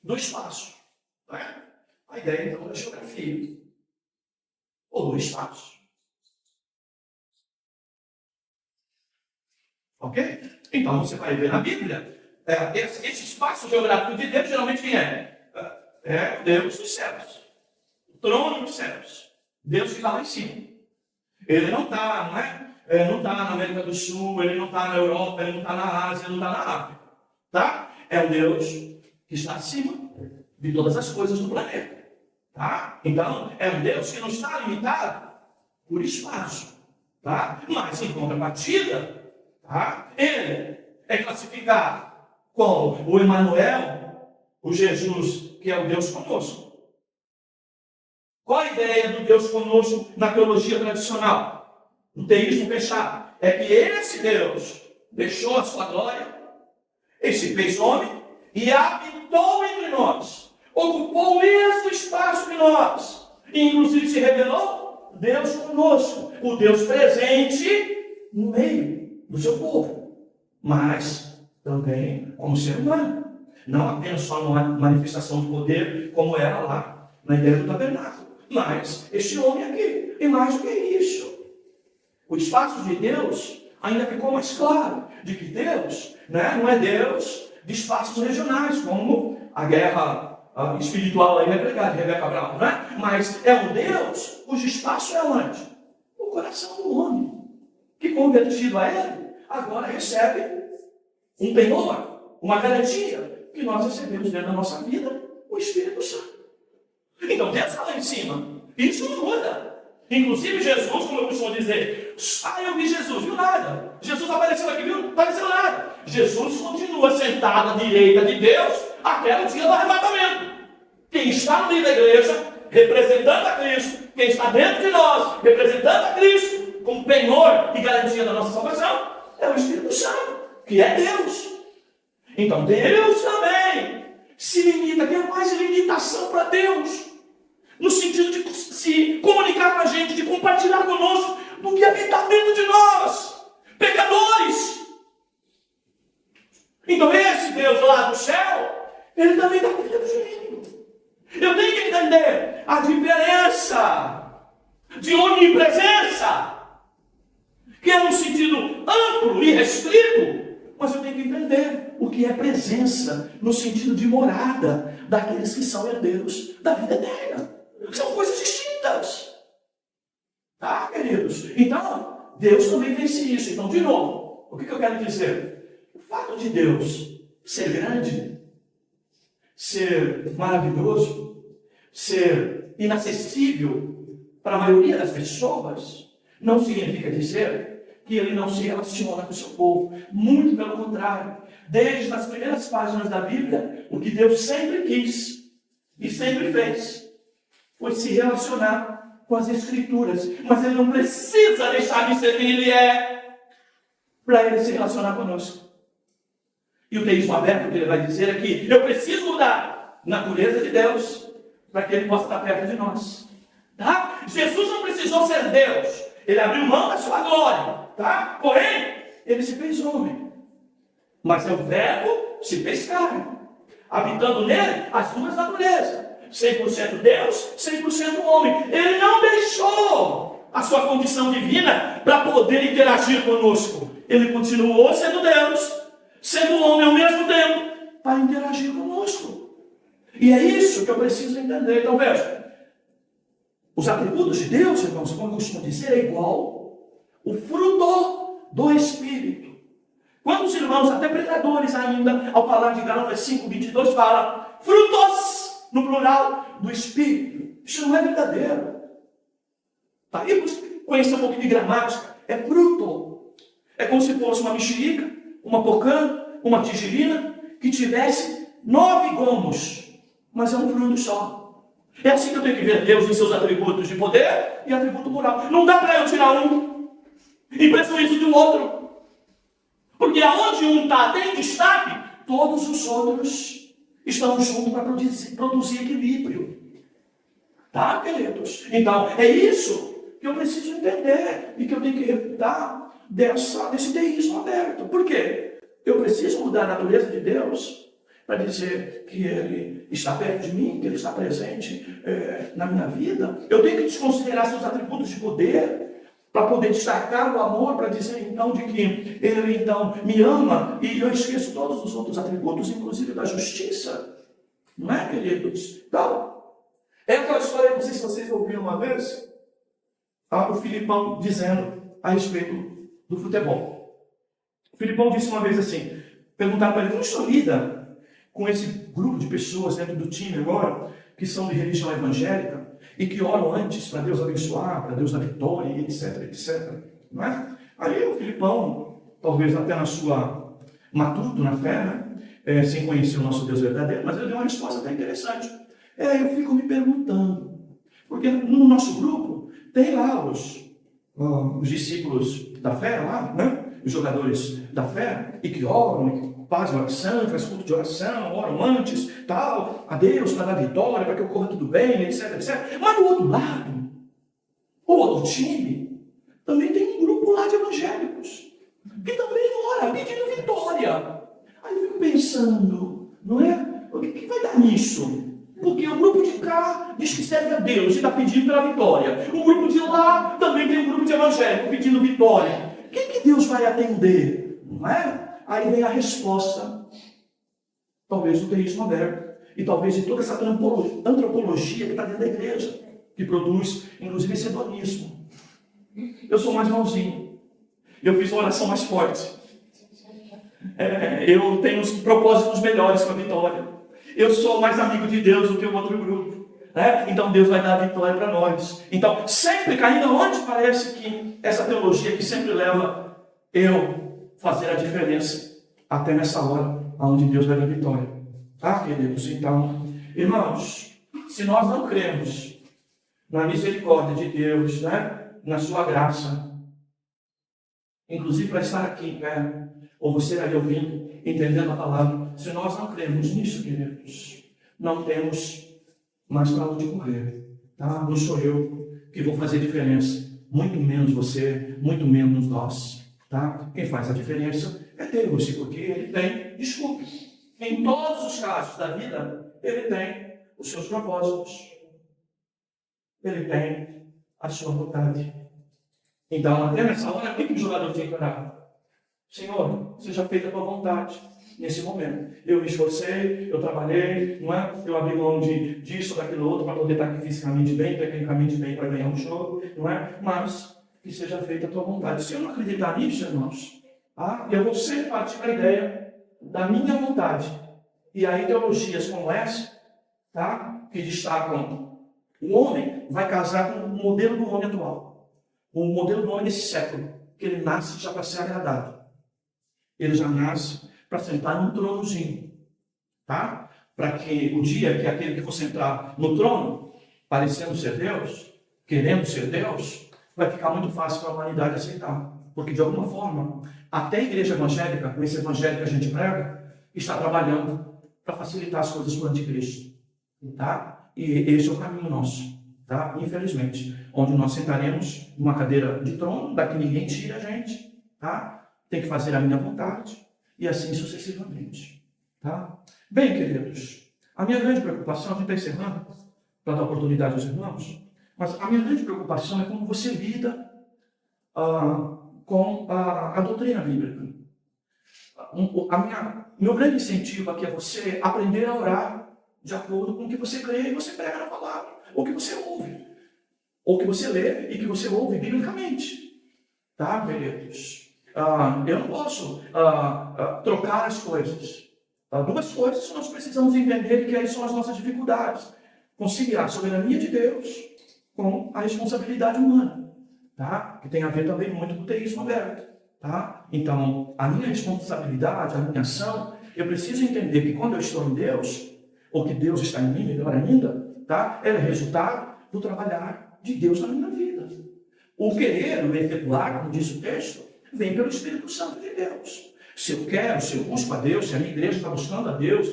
do espaço. Né? A ideia, então, da geografia. Ou do espaço. Ok? Então, você vai ver na Bíblia, esse espaço geográfico de Deus, geralmente quem é? É Deus dos céus. O trono dos céus. Deus fica lá em cima. Ele não está, não é? Não está na América do Sul, ele não está na Europa, ele não está na Ásia, ele não está na África. Tá? É um Deus que está acima de todas as coisas do planeta. Tá? Então, é um Deus que não está limitado por espaço. Tá? Mas, em contrapartida, tá? Ele é classificado como o Emanuel, o Jesus, que é o Deus conosco. Qual a ideia do Deus conosco na teologia tradicional? No teísmo fechado. É que esse Deus deixou a sua glória, ele se fez homem e habitou entre nós. Ocupou o mesmo espaço que nós. E inclusive se revelou Deus conosco. O Deus presente no meio do seu povo. Mas também como ser humano. Não apenas só numa manifestação de poder, como era lá na ideia do tabernáculo. Mas este homem aqui, e mais do que isso. O espaço de Deus ainda ficou mais claro. De que Deus, né, não é Deus de espaços regionais, como a guerra espiritual aí vai pregar de Rebeca Brown, né? Mas é um Deus cujo espaço é onde? O coração do homem. Que convertido a ele, agora recebe um penhor, uma garantia que nós recebemos dentro da nossa vida, o Espírito Santo. Então Deus está lá em cima. Isso não muda. Inclusive Jesus, como eu costumo dizer, eu vi Jesus, viu nada. Jesus apareceu aqui, viu? Não apareceu nada. Jesus continua sentado à direita de Deus até o dia do arrebatamento. Quem está no meio da igreja, representando a Cristo, quem está dentro de nós, representando a Cristo, como penhor e garantia da nossa salvação, é o Espírito Santo, que é Deus. Então Deus também se limita, tem mais limitação para Deus, no sentido de se comunicar com a gente, de compartilhar conosco, do que habitar dentro de nós, pecadores. Então esse Deus lá do céu, ele também está dentro de mim. Eu tenho que entender a diferença de onipresença, que é um sentido amplo e restrito, mas eu tenho que entender o que é presença no sentido de morada daqueles que são herdeiros da vida eterna. São coisas distintas. Tá, queridos? Então, Deus também vence isso. Então, de novo, o que eu quero dizer? O fato de Deus ser grande, ser maravilhoso, ser inacessível para a maioria das pessoas, não significa dizer que ele não se relaciona com o seu povo. Muito pelo contrário. Desde as primeiras páginas da Bíblia, o que Deus sempre quis e sempre fez foi se relacionar com as Escrituras. Mas ele não precisa deixar de ser quem ele é para ele se relacionar conosco. E o teísmo aberto, o que ele vai dizer é que eu preciso mudar a natureza de Deus para que ele possa estar perto de nós. Tá? Jesus não precisou ser Deus. Ele abriu mão da sua glória. Tá? Porém, ele se fez homem. Mas é o verbo se fez carne. Habitando nele as duas naturezas. 100% Deus, 100% homem. Ele não deixou a sua condição divina para poder interagir conosco. Ele continuou sendo Deus, sendo homem ao mesmo tempo, para interagir conosco. E é isso que eu preciso entender. Então veja, Os atributos de Deus, irmãos, como eu costumo dizer, é igual o fruto do Espírito. Quando os irmãos, até pregadores ainda, ao falar de Gálatas 5:22, falam frutos, no plural, do Espírito. Isso não é verdadeiro. Tá aí, conhecer um pouquinho de gramática. É fruto. É como se fosse uma mexerica, uma pocã, uma tigerina, que tivesse 9 gomos, mas é um fruto só. É assim que eu tenho que ver Deus em seus atributos de poder e atributo moral. Não dá para eu tirar um e prejuízo do outro. Porque aonde um está tem destaque, todos os outros estão juntos para produzir equilíbrio. Tá, queridos? Então, é isso que eu preciso entender e que eu tenho que refutar desse teísmo aberto. Por quê? Eu preciso mudar a natureza de Deus para dizer que Ele está perto de mim, que Ele está presente na minha vida. Eu tenho que desconsiderar seus atributos de poder para poder destacar o amor, para dizer então de que Ele então me ama e eu esqueço todos os outros atributos, inclusive da justiça. Não é, queridos? Então, é aquela história, não sei se vocês ouviram uma vez, o Filipão dizendo a respeito do futebol. O Filipão disse uma vez assim, perguntaram para ele, como o senhor lida com esse grupo de pessoas dentro do time agora, que são de religião evangélica, e que oram antes para Deus abençoar, para Deus dar vitória, etc, etc. Não é? Aí o Filipão, talvez até na sua matuto na fé, né? Sem conhecer o nosso Deus verdadeiro, mas ele deu uma resposta até interessante. Eu fico me perguntando, porque no nosso grupo tem lá os discípulos da fé, lá, né? Os jogadores da fé, e que oram, fazem oração, fazem culto de oração, oram antes, tal, a Deus para dar vitória, para que ocorra tudo bem, etc, etc. Mas do outro lado, o outro time, também tem um grupo lá de evangélicos, que também ora pedindo vitória. Aí eu fico pensando, não é? O que vai dar nisso? Porque o grupo de cá diz que serve a Deus e está pedindo pela vitória. O grupo de lá também tem um grupo de evangélicos pedindo vitória. Quem que Deus vai atender? Não é? Aí vem a resposta, talvez do teísmo aberto, e talvez de toda essa antropologia que está dentro da igreja, que produz, inclusive, esse hedonismo. Eu sou mais malzinho. Eu fiz uma oração mais forte. Eu tenho os propósitos melhores com a vitória. Eu sou mais amigo de Deus do que o outro grupo. Então Deus vai dar a vitória para nós. Então, sempre caindo onde parece que essa teologia que sempre leva eu fazer a diferença, até nessa hora, onde Deus vai dar vitória. Tá, queridos? Então, irmãos, se nós não cremos na misericórdia de Deus, né? Na sua graça, inclusive para estar aqui, né? Ou você aí ouvindo, entendendo a palavra, se nós não cremos nisso, queridos, não temos mais para onde correr. Tá? Não sou eu que vou fazer diferença, muito menos você, muito menos nós. Tá? Quem faz a diferença é Deus, porque Ele tem, desculpe, em todos os casos da vida, Ele tem os seus propósitos, Ele tem a sua vontade. Então, até nessa hora, o que o jogador tem que orar? Senhor, seja feita a tua vontade nesse momento. Eu me esforcei, eu trabalhei, não é? Eu abri mão disso, daquilo outro, para poder estar aqui fisicamente bem, tecnicamente bem, para ganhar um jogo, não é? Mas que seja feita a tua vontade. Se eu não acreditar nisso, irmãos, eu vou sempre partir da ideia da minha vontade. E aí teologias como essa, tá? Que destacam o homem vai casar com o modelo do homem atual. O modelo do homem desse século, que ele nasce já para ser agradável. Ele já nasce para sentar num tronozinho, tá? Para que o dia que aquele que for sentar no trono, parecendo ser Deus, querendo ser Deus, vai ficar muito fácil para a humanidade aceitar. Porque, de alguma forma, até a igreja evangélica, esse evangelho que a gente prega, está trabalhando para facilitar as coisas para o anticristo. Tá? E esse é o caminho nosso, tá? Infelizmente. Onde nós sentaremos numa cadeira de trono, daqui ninguém tira a gente, tá? Tem que fazer a minha vontade, e assim sucessivamente. Tá? Bem, queridos, a minha grande preocupação, a gente está encerrando, para dar oportunidade aos irmãos, mas a minha grande preocupação é como você lida com a doutrina bíblica. Meu grande incentivo aqui é você aprender a orar de acordo com o que você crê e você prega na palavra, ou o que você ouve. ou que você lê e que você ouve biblicamente. Tá, queridos? Eu não posso trocar as coisas. Duas coisas que nós precisamos entender que aí são as nossas dificuldades. Conciliar a soberania de Deus com a responsabilidade humana, tá? Que tem a ver também muito com o teísmo aberto, tá? Então, a minha responsabilidade, a minha ação, eu preciso entender que quando eu estou em Deus, ou que Deus está em mim, melhor ainda, tá? Ela é resultado do trabalhar de Deus na minha vida. O querer, o efetuar, como diz o texto, vem pelo Espírito Santo de Deus. Se eu quero, se eu busco a Deus, se a minha igreja está buscando a Deus,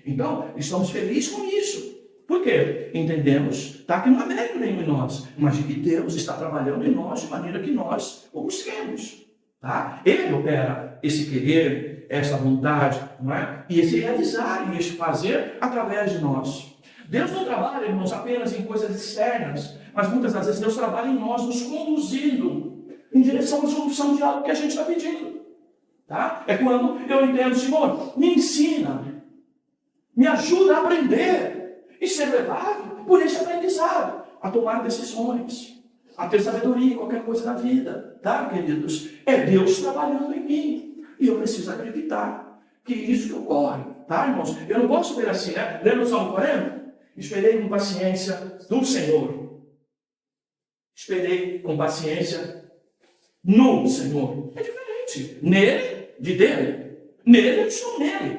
então estamos felizes com isso. Por quê? Entendemos, tá, que não há mérito nenhum em nós, mas de que Deus está trabalhando em nós de maneira que nós o busquemos. Tá? Ele opera esse querer, essa vontade, não é? E esse realizar e esse fazer através de nós. Deus não trabalha, irmãos, apenas em coisas externas, mas muitas das vezes Deus trabalha em nós, nos conduzindo em direção à solução de algo que a gente está pedindo. Tá? É quando eu entendo, Senhor, me ensina, me ajuda a aprender e ser levado por esse aprendizado, a tomar decisões, a ter sabedoria em qualquer coisa da vida, tá, queridos? É Deus trabalhando em mim, e eu preciso acreditar que isso que ocorre, tá, irmãos? Eu não posso ver assim, né? Lendo o Salmo 40, esperei com paciência do Senhor, esperei com paciência no Senhor. É diferente, nele, de dele, nele eu estou nele,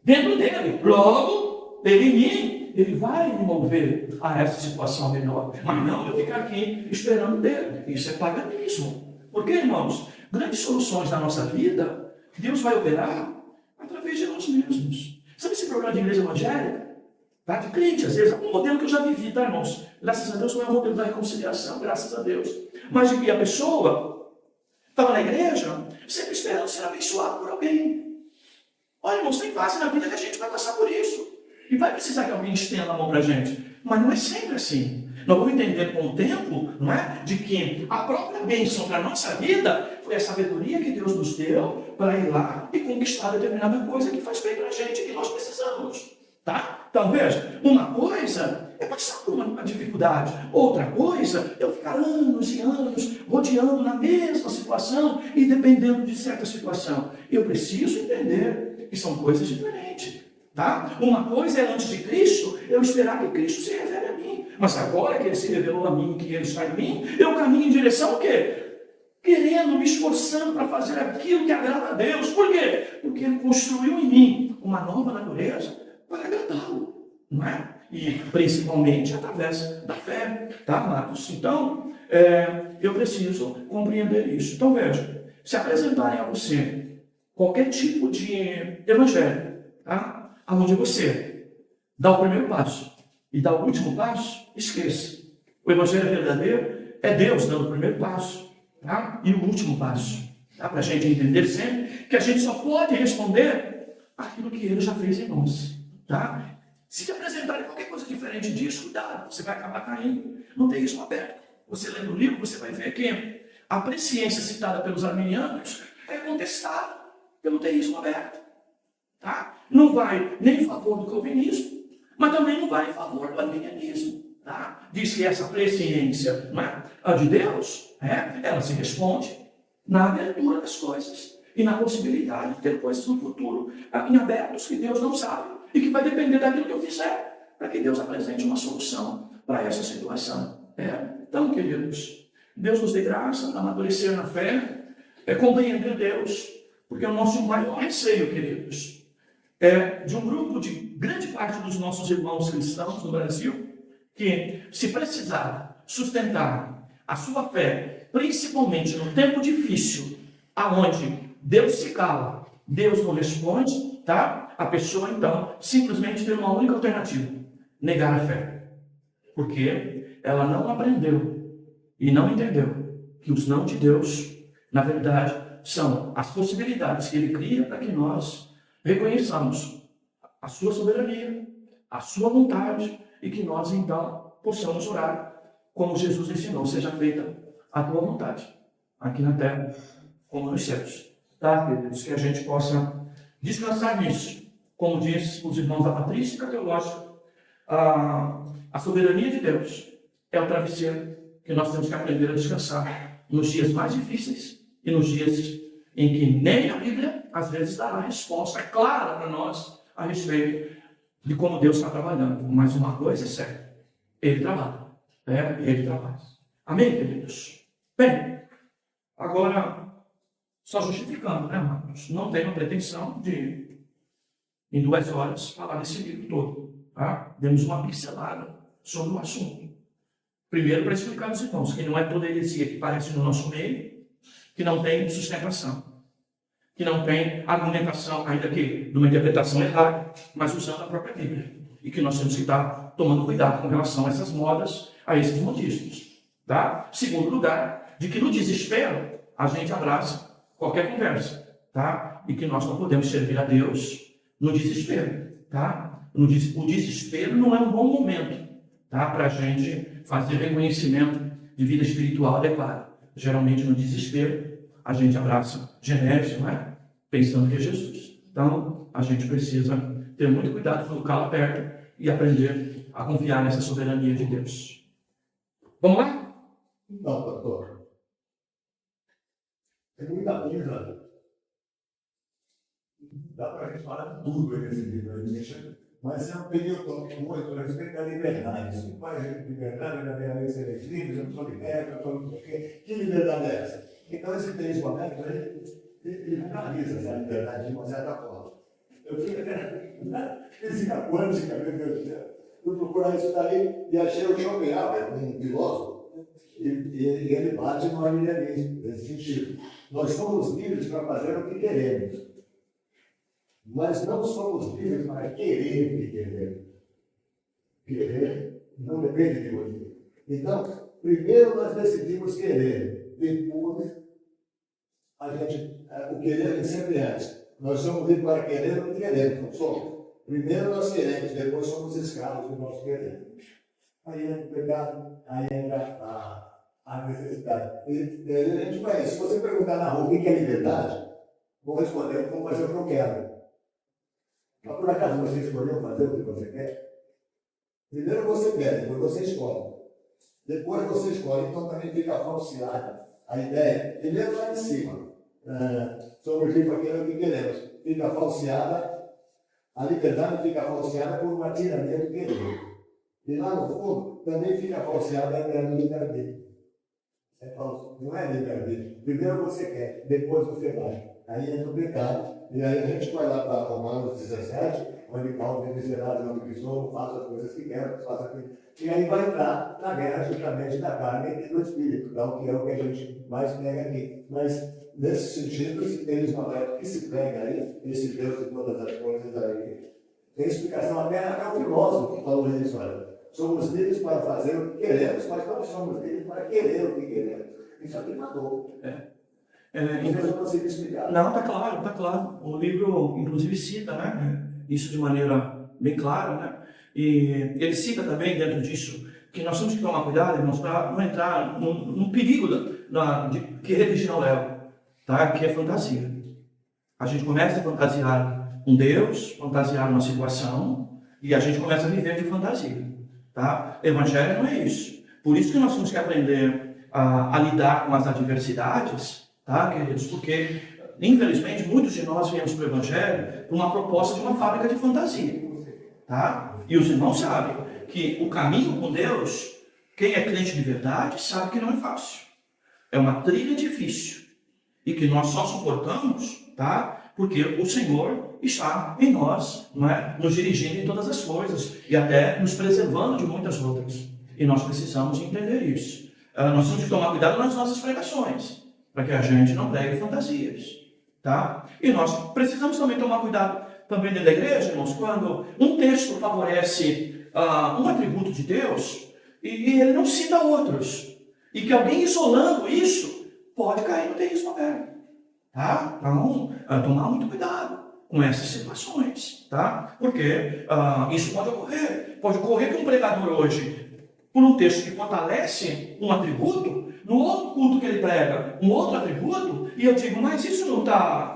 dentro dele, logo, ele em mim, ele vai me mover a essa situação melhor. Mas não eu ficar aqui esperando dele. Isso é paganismo. Porque, irmãos, grandes soluções da nossa vida, Deus vai operar através de nós mesmos. Sabe esse programa de igreja evangélica? Tá? De crente, às vezes, é um modelo que eu já vivi, tá, irmãos? Graças a Deus não é um modelo da reconciliação, graças a Deus. Mas de que a pessoa estava na igreja, sempre esperando ser abençoado por alguém. Olha, irmãos, tem fase na vida que a gente vai passar por isso. E vai precisar que alguém estenda a mão para a gente. Mas não é sempre assim. Nós vamos entender com o tempo, não é? De que a própria bênção para a nossa vida foi a sabedoria que Deus nos deu para ir lá e conquistar determinada coisa que faz bem para a gente, que nós precisamos. Tá? Então veja, uma coisa é passar por uma dificuldade. Outra coisa é eu ficar anos e anos rodeando na mesma situação e dependendo de certa situação. Eu preciso entender que são coisas diferentes. Tá? Uma coisa é antes de Cristo, eu esperar que Cristo se revele a mim. Mas agora que Ele se revelou a mim, que Ele está em mim, eu caminho em direção ao quê? Querendo, me esforçando para fazer aquilo que agrada a Deus. Por quê? Porque Ele construiu em mim uma nova natureza para agradá-lo. Não é? E principalmente através da fé. Tá, amados? Então, eu preciso compreender isso. Então veja, se apresentarem a você qualquer tipo de evangelho, tá? Aonde você dá o primeiro passo e dá o último passo, esqueça. O evangelho verdadeiro é Deus dando o primeiro passo, tá? E o último passo. Tá? Para a gente entender sempre que a gente só pode responder aquilo que Ele já fez em nós. Tá? Se te apresentarem qualquer coisa diferente disso, cuidado, você vai acabar caindo. Não tem isso aberto. Você lendo o livro, você vai ver que a presciência citada pelos arminianos é contestada pelo teísmo aberto. Tá? Não vai nem em favor do calvinismo, mas também não vai em favor do arminianismo. Tá? Diz que essa presciência, não é? A de Deus, ela se responde na abertura das coisas e na possibilidade de ter coisas no futuro em abertos que Deus não sabe e que vai depender daquilo que eu fizer para que Deus apresente uma solução para essa situação. Então, queridos, Deus nos dê graça a amadurecer na fé, compreender Deus, porque o nosso maior receio, queridos, é de um grupo de grande parte dos nossos irmãos cristãos no Brasil, que se precisar sustentar a sua fé, principalmente no tempo difícil, aonde Deus se cala, Deus não responde, tá? A pessoa então simplesmente tem uma única alternativa: negar a fé. Porque ela não aprendeu e não entendeu que os não de Deus, na verdade, são as possibilidades que Ele cria para que nós reconheçamos a sua soberania, a sua vontade e que nós então possamos orar como Jesus ensinou: seja feita a tua vontade, aqui na terra como nos céus. Tá, queridos? Que a gente possa descansar nisso. Como diz os irmãos da patrística teológica, a soberania de Deus é o travesseiro que nós temos que aprender a descansar nos dias mais difíceis e nos dias em que nem a Bíblia, às vezes, dá uma resposta clara para nós a respeito de como Deus está trabalhando. Mas uma coisa é certa, Ele trabalha. Ele trabalha. Amém, queridos? Bem, agora, só justificando, né, amados? Não tenho a pretensão de, em 2 horas, falar desse livro todo. Tá? Demos uma pincelada sobre o assunto. Primeiro, para explicar aos irmãos que não é toda heresia que aparece no nosso meio, que não tem sustentação, que não tem argumentação, ainda que de uma interpretação errada, mas usando a própria Bíblia. E que nós temos que estar tomando cuidado com relação a essas modas, a esses modismos. Tá? Segundo lugar, de que no desespero a gente abraça qualquer conversa. Tá? E que nós não podemos servir a Deus no desespero. Tá? O desespero não é um bom momento, tá? Para a gente fazer reconhecimento de vida espiritual adequada. Geralmente no desespero a gente abraça genérico, né? Pensando que é Jesus. Então a gente precisa ter muito cuidado quando cala perto e aprender a confiar nessa soberania de Deus. Vamos lá? Então, pastor, tem muita coisa. Dá para a gente falar tudo nesse livro, mas eu peguei o toque muito a respeito da liberdade. Se faz liberdade, na minha lei ser livre, eu não sou liberto, eu sou não sei o quê. Que liberdade é essa? Então, esse texto aberto, ele realiza essa liberdade de uma certa forma. Eu fui física quântica, meu Deus do céu. Fui procurar isso daí e achei o Schopenhauer, um filósofo, e ele bate no arminianismo, nesse sentido. Nós somos livres para fazer o que queremos, mas não somos livres para querer o que queremos. Querer não depende de você. Então, primeiro nós decidimos querer, depois o querer vem sempre antes. Nós somos livres para querer ou não queremos, não somos. Primeiro nós queremos, depois somos escravos do nosso querer. Aí entra o pecado, aí entra a necessidade. E a gente vai, se você perguntar na rua o que é liberdade, vou responder, vou fazer o que eu quero. Mas por acaso você escolheu fazer o que você quer? Primeiro você quer, depois você escolhe. Depois você escolhe, então também fica falseada a ideia. Primeiro lá em cima, somos livres para querer o que queremos. Fica falseada, a liberdade fica falseada por uma tirania do querer. E lá no fundo, também fica falseada a ideia do livre-arbítrio. É falso, não é livre-arbítrio. Primeiro você quer, depois você vai. Aí entra o pecado. E aí a gente vai lá para Romanos 17, onde Paulo diz: miserável homem que sou, faço as coisas que quero, faço aquilo. E aí vai entrar na guerra justamente da carne e do espírito, então, que é o que a gente mais pega aqui. Mas, nesse sentido, esse tênis malete que se pega aí, esse Deus de todas as coisas aí, tem explicação até o filósofo que falou isso, olha. Somos livres para fazer o que queremos, mas não somos livres para querer o que queremos. Isso aqui matou. Não, está claro, está claro. O livro, inclusive, cita, né, isso de maneira bem clara, né? E ele cita também, dentro disso, que nós temos que tomar cuidado, irmãos, para não entrar num perigo de que religião leva, tá? Que é fantasia. A gente começa a fantasiar um Deus, fantasiar uma situação, e a gente começa a viver de fantasia, tá? Evangelho não é isso. Por isso que nós temos que aprender a lidar com as adversidades, tá, queridos? Porque, infelizmente, muitos de nós viemos para o Evangelho por uma proposta de uma fábrica de fantasia, tá? E os irmãos sabem que o caminho com Deus, quem é crente de verdade, sabe que não é fácil. É uma trilha difícil. E que nós só suportamos, tá? Porque o Senhor está em nós, não é? Nos dirigindo em todas as coisas e até nos preservando de muitas outras. E nós precisamos entender isso. Nós temos que tomar cuidado nas nossas pregações, para que a gente não pregue fantasias, tá? E nós precisamos também tomar cuidado também dentro da igreja, irmãos, quando um texto favorece um atributo de Deus e ele não cita outros, e que alguém isolando isso pode cair no teísmo aberto, tá? Então, tomar muito cuidado com essas situações, tá? Porque isso pode ocorrer que um pregador hoje, por um texto que fortalece um atributo, no outro culto que ele prega um outro atributo, e eu digo, mas isso não está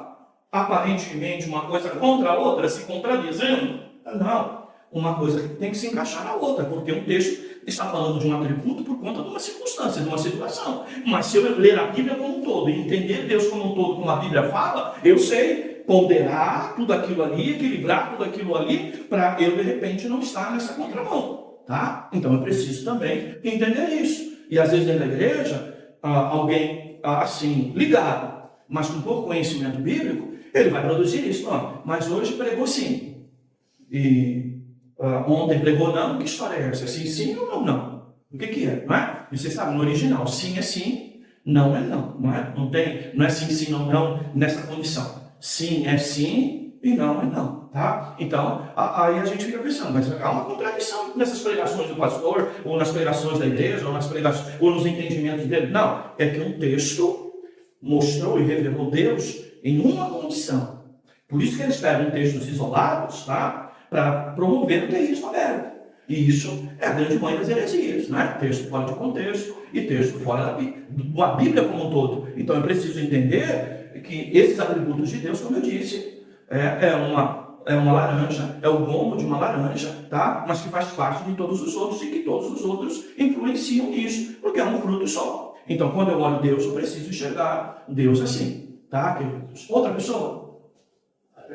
aparentemente uma coisa contra a outra, se contradizendo? Não. uma coisa tem que se encaixar na outra, porque um texto está falando de um atributo por conta de uma circunstância, de uma situação. Mas se eu ler a Bíblia como um todo e entender Deus como um todo, como a Bíblia fala, eu sei ponderar tudo aquilo ali, equilibrar tudo aquilo ali, para eu, de repente, não estar nessa contramão. Tá? Então eu preciso também entender isso. E às vezes dentro da igreja, alguém assim, ligado, mas com pouco conhecimento bíblico, ele vai produzir isso. Mas hoje pregou sim. E ontem pregou não, que história é essa? Sim, sim ou não, não? O que é? Não é? E você sabe, no original, sim é sim, não é não. Não é, não é sim, sim, não, não, nessa condição. Sim é sim e não é não. Tá? Então, aí a gente fica pensando, mas há uma contradição nessas pregações do pastor, ou nas pregações da igreja, ou nos entendimentos dele. Não, é que um texto mostrou e revelou Deus em uma condição. Por isso que eles pegam textos isolados, tá? Para promover o teísmo aberto. E isso é a grande mãe das heresias, né? Texto fora de contexto e texto fora da Bíblia como um todo. Então eu preciso entender que esses atributos de Deus, como eu disse, é uma laranja, é o gomo de uma laranja, tá? Mas que faz parte de todos os outros e que todos os outros influenciam nisso, porque é um fruto só. Então, quando eu olho Deus, eu preciso enxergar Deus assim, tá, queridos? Outra pessoa?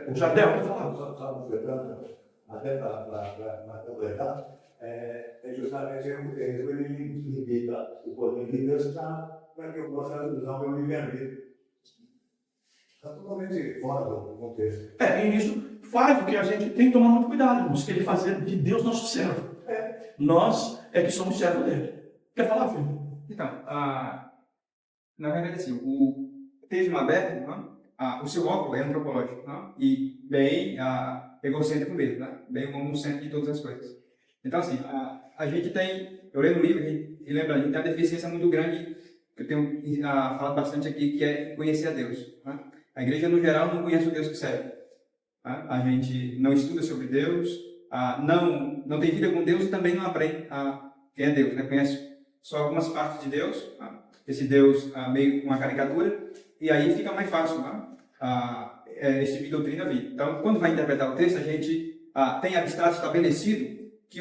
O Jardel quer falar? Até para completar, é justamente ele limita o poder de Deus para que eu possa usar o meu livre-arbítrio. Está totalmente fora do contexto. E isso faz o que a gente tem que tomar muito cuidado, irmãos, que ele fazer de Deus nosso servo. Nós é que somos servos dele. Quer falar, filho? Então, na verdade, assim, o teísmo aberto, o seu óculo é antropológico, e bem egocêntrico mesmo, bem como centro de todas as coisas. Então, assim, a gente tem, eu leio no livro e lembro, a gente tem uma deficiência muito grande, que eu tenho falado bastante aqui, que é conhecer a Deus. A igreja, no geral, não conhece o Deus que serve. A gente não estuda sobre Deus, não tem vida com Deus e também não aprende quem é Deus, conhece só algumas partes de Deus, esse Deus meio uma caricatura, e aí fica mais fácil esse tipo de doutrina vir. Então, quando vai interpretar o texto, a gente tem abstrato estabelecido que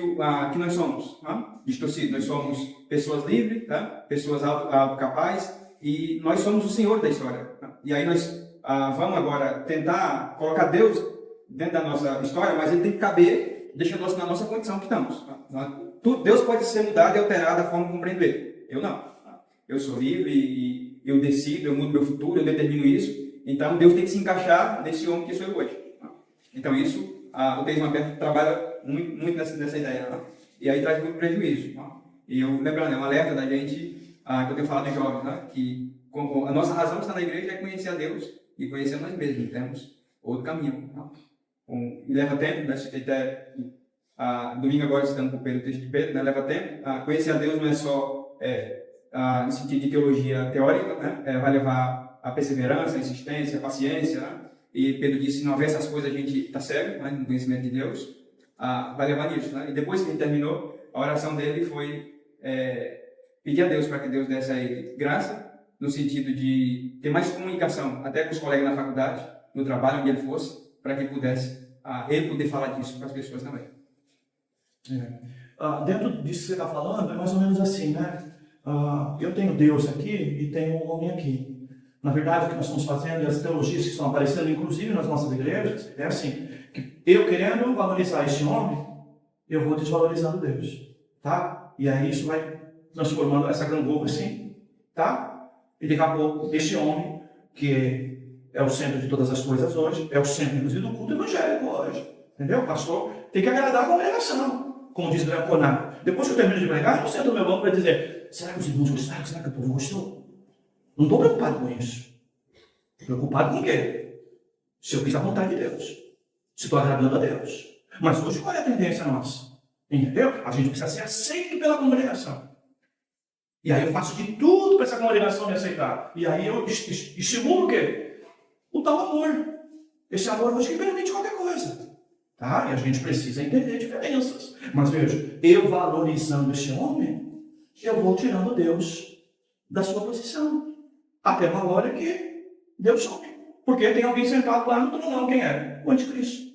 nós somos distorcidos, nós somos pessoas livres, pessoas autocapazes, e nós somos o Senhor da história. E aí nós vamos agora tentar colocar Deus dentro da nossa história, mas ele tem que caber, deixando-nos na nossa condição que estamos. Deus pode ser mudado e alterado da forma como compreendo ele. Eu não. Eu sou livre e eu decido, eu mudo meu futuro, eu determino isso. Então Deus tem que se encaixar nesse homem que sou eu hoje. Então isso, o teísmo aberto trabalha muito nessa ideia. E aí traz muito prejuízo. E eu lembrando, é um alerta da gente, que eu tenho falado de jovens, que a nossa razão de estar na igreja é conhecer a Deus e conhecer nós mesmos. Temos outro caminho. E leva tempo, citei até domingo agora citando por Pedro, o texto de Pedro, leva tempo. Conhecer a Deus não é só no sentido de teologia teórica, vai levar a perseverança, a insistência, a paciência, e Pedro disse, se não houver essas coisas a gente está cego, no conhecimento de Deus, vai levar nisso. E depois que ele terminou, a oração dele foi pedir a Deus para que Deus desse a ele graça, no sentido de ter mais comunicação, até com os colegas na faculdade, no trabalho, onde ele fosse, para que ele pudesse, ele poder falar disso para as pessoas também. Dentro disso que você está falando, é mais ou menos assim, né? Eu tenho Deus aqui e tenho um homem aqui. Na verdade, o que nós estamos fazendo e as teologias que estão aparecendo, inclusive nas nossas igrejas, é assim, que eu querendo valorizar esse homem, eu vou desvalorizando Deus, tá? E aí isso vai transformando essa gangorra assim, tá? E daqui a pouco, esse homem, que é o centro de todas as coisas hoje, é o centro, inclusive, do culto evangélico hoje, entendeu? O pastor tem que agradar a congregação, como diz Branconato. Depois que eu termino de pregar, eu sento no meu banco para dizer, será que os irmãos gostaram? Será que o povo gostou? Não estou preocupado com isso. Estou preocupado com o quê? Se eu fiz a vontade de Deus. Se estou agradando a Deus. Mas hoje qual é a tendência nossa? Entendeu? A gente precisa ser aceito pela congregação. E aí eu faço de tudo para essa congregação me aceitar. E aí eu estimulo o quê? O tal amor. Esse amor hoje que permite qualquer coisa. Tá? E a gente precisa entender diferenças. Mas veja, eu valorizando esse homem, eu vou tirando Deus da sua posição. Até uma hora que Deus some. Porque tem alguém sentado lá no tronão. Quem é? O anticristo.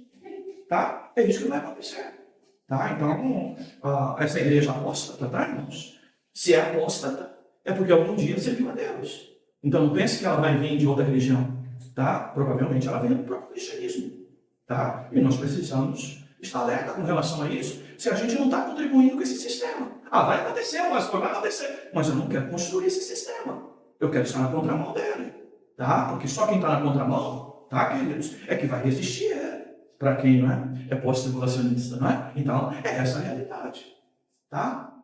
Tá? É isso que vai acontecer. Tá? Então, essa igreja apóstata, tá, irmãos? Se é apóstata, é porque algum dia serviu a Deus. Então, não pense que ela vai vir de outra religião. Tá? Provavelmente ela vem do próprio cristianismo. Tá? E nós precisamos estar alerta com relação a isso, se a gente não está contribuindo com esse sistema. Vai acontecer, pastor, vai acontecer. Mas eu não quero construir esse sistema. Eu quero estar na contramão dele. Tá? Porque só quem está na contramão, tá, queridos, é que vai resistir ele. Para quem não é pós-tribulacionista, não é? Então, é essa a realidade. Tá?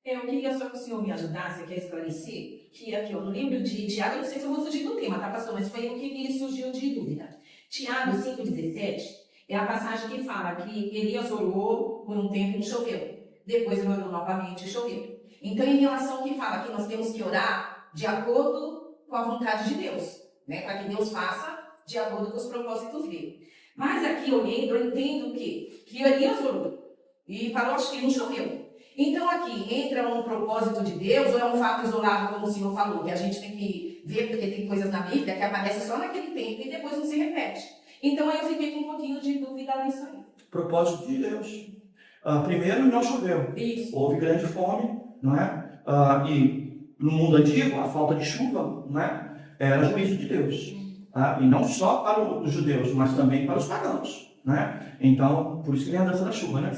Eu queria só que o senhor me ajudasse aqui a esclarecer que aqui eu não lembro de Tiago, eu não sei se eu vou fugir do tema, tá, pastor? Mas foi o que me surgiu de dúvida. Tiago 5,17 é a passagem que fala que Elias orou por um tempo e não choveu. Depois ele orou novamente e choveu. Então, em relação ao que fala que nós temos que orar de acordo com a vontade de Deus, né? Para que Deus faça de acordo com os propósitos dele. Mas aqui eu entendo que Elias orou e falou que não choveu. Então aqui entra um propósito de Deus ou é um fato isolado, como o senhor falou, que a gente tem que ver, porque tem coisas na Bíblia que aparecem só naquele tempo e depois não se repete. Então aí eu fiquei com um pouquinho de dúvida nisso aí. Propósito de Deus. Primeiro, não choveu. Isso. Houve grande fome, não é? E no mundo antigo, a falta de chuva, não é? Era juízo de Deus. E não só para os judeus, mas também para os pagãos. Né? Então, por isso que vem a dança da chuva, né?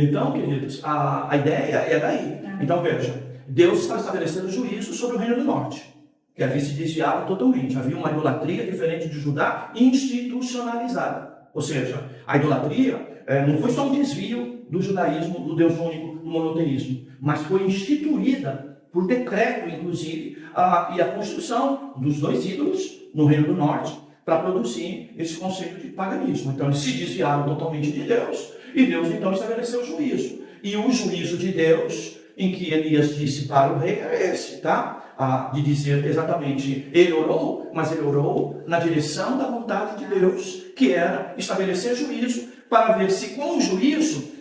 Então, queridos, a ideia é daí. Então, veja, Deus está estabelecendo juízo sobre o Reino do Norte, que havia se desviado totalmente. Havia uma idolatria diferente de Judá, institucionalizada. Ou seja, a idolatria não foi só um desvio do judaísmo, do Deus único, do monoteísmo, mas foi instituída por decreto, inclusive, e a construção dos 2 ídolos no Reino do Norte, para produzir esse conceito de paganismo. Então, eles se desviaram totalmente de Deus, e Deus, então, estabeleceu o juízo. E o juízo de Deus, em que Elias disse para o rei, é esse, tá? De dizer exatamente, ele orou, mas ele orou na direção da vontade de Deus, que era estabelecer juízo, para ver se com o juízo,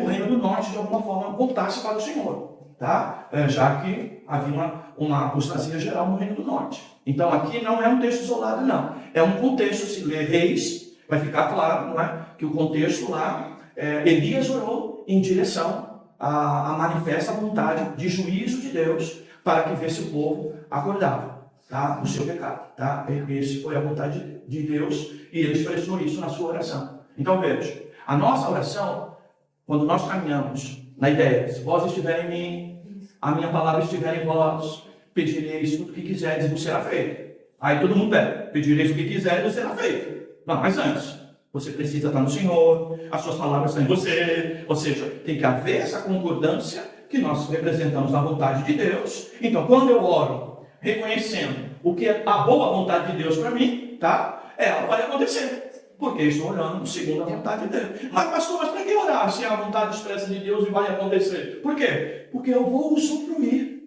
o Reino do Norte, de alguma forma, voltasse para o Senhor. Tá? Já que havia uma apostasia geral no Reino do Norte. Então aqui não é um texto isolado, não. É um contexto, se ler Reis, vai ficar claro, não é? Que o contexto lá, Elias orou em direção à manifesta vontade de juízo de Deus, para que vê se o povo acordava, tá? Do seu pecado. Tá? Esse foi a vontade de Deus, e ele expressou isso na sua oração. Então veja, a nossa oração, quando nós caminhamos na ideia, se vós estiver em mim, a minha palavra estiver em vós, pedireis tudo o que quiseres e não será feito. Aí todo mundo pede, pedireis o que quiseres e não será feito. Não, mas antes, você precisa estar no Senhor, as suas palavras estão em você, ou seja, tem que haver essa concordância que nós representamos na vontade de Deus. Então, quando eu oro, reconhecendo o que é a boa vontade de Deus para mim, tá? Ela vai acontecer. Porque eu estou orando segundo a vontade de Deus. Mas pastor, para que orar se é a vontade expressa de Deus e vai acontecer? Por quê? Porque eu vou usufruir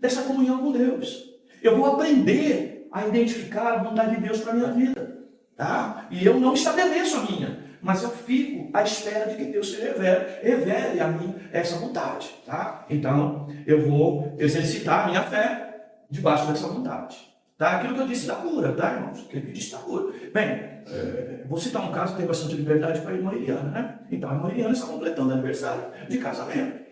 dessa comunhão com Deus. Eu vou aprender a identificar a vontade de Deus para a minha vida. Tá? E eu não estabeleço a minha, mas eu fico à espera de que Deus se revele a mim essa vontade. Tá? Então, eu vou exercitar a minha fé debaixo dessa vontade. Tá? Aquilo que eu disse da cura, tá, irmãos? Aquilo que eu disse da cura. Bem, vou citar um caso que tem bastante liberdade para a irmã Eliana, né? Então, a irmã Eliana está completando aniversário de casamento.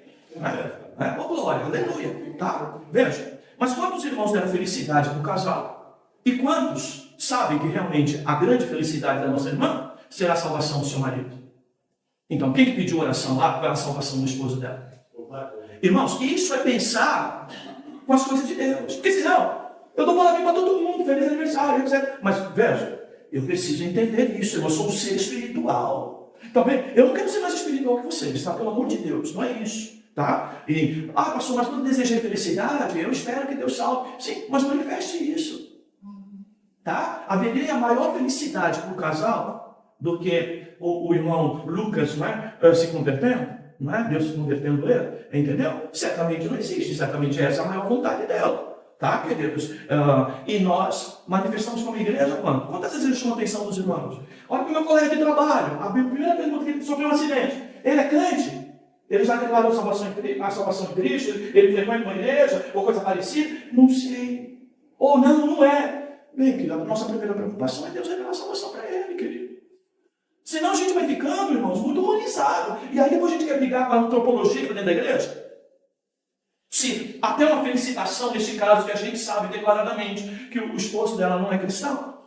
Oh, glória, aleluia. Tá? Veja, mas quantos irmãos deram felicidade para o casal? E quantos sabem que realmente a grande felicidade da nossa irmã será a salvação do seu marido? Então, quem que pediu oração lá para a salvação do esposo dela? Irmãos, isso é pensar com as coisas de Deus. Porque senão, eu dou parabéns para todo mundo, feliz aniversário, etc. Mas, veja, eu preciso entender isso. Eu sou um ser espiritual. Tá bem? Eu não quero ser mais espiritual que vocês, tá? Pelo amor de Deus, não é isso. Tá? E, pastor, mas quando desejei felicidade, eu espero que Deus salve. Sim, mas manifeste isso. Tá? Haveria maior felicidade para o casal do que o irmão Lucas, não é? Se convertendo, não é? Deus se convertendo ele, entendeu? Certamente não existe, certamente essa é a maior vontade dela. Tá, queridos? E nós manifestamos como igreja quando? Quantas vezes eles chamam a atenção dos irmãos? Olha para o meu colega de trabalho, a primeira pergunta que ele sofreu um acidente. Ele é crente? Ele já declarou a salvação em Cristo? Ele frequenta uma igreja? Ou coisa parecida? Não sei. Ou não é. Bem, querido, a nossa primeira preocupação é Deus revelar a salvação para ele, querido. Senão a gente vai ficando, irmãos, muito humanizado. E aí depois a gente quer brigar com a antropologia dentro da igreja. Se até uma felicitação, nesse caso, que a gente sabe declaradamente que o esposo dela não é cristão.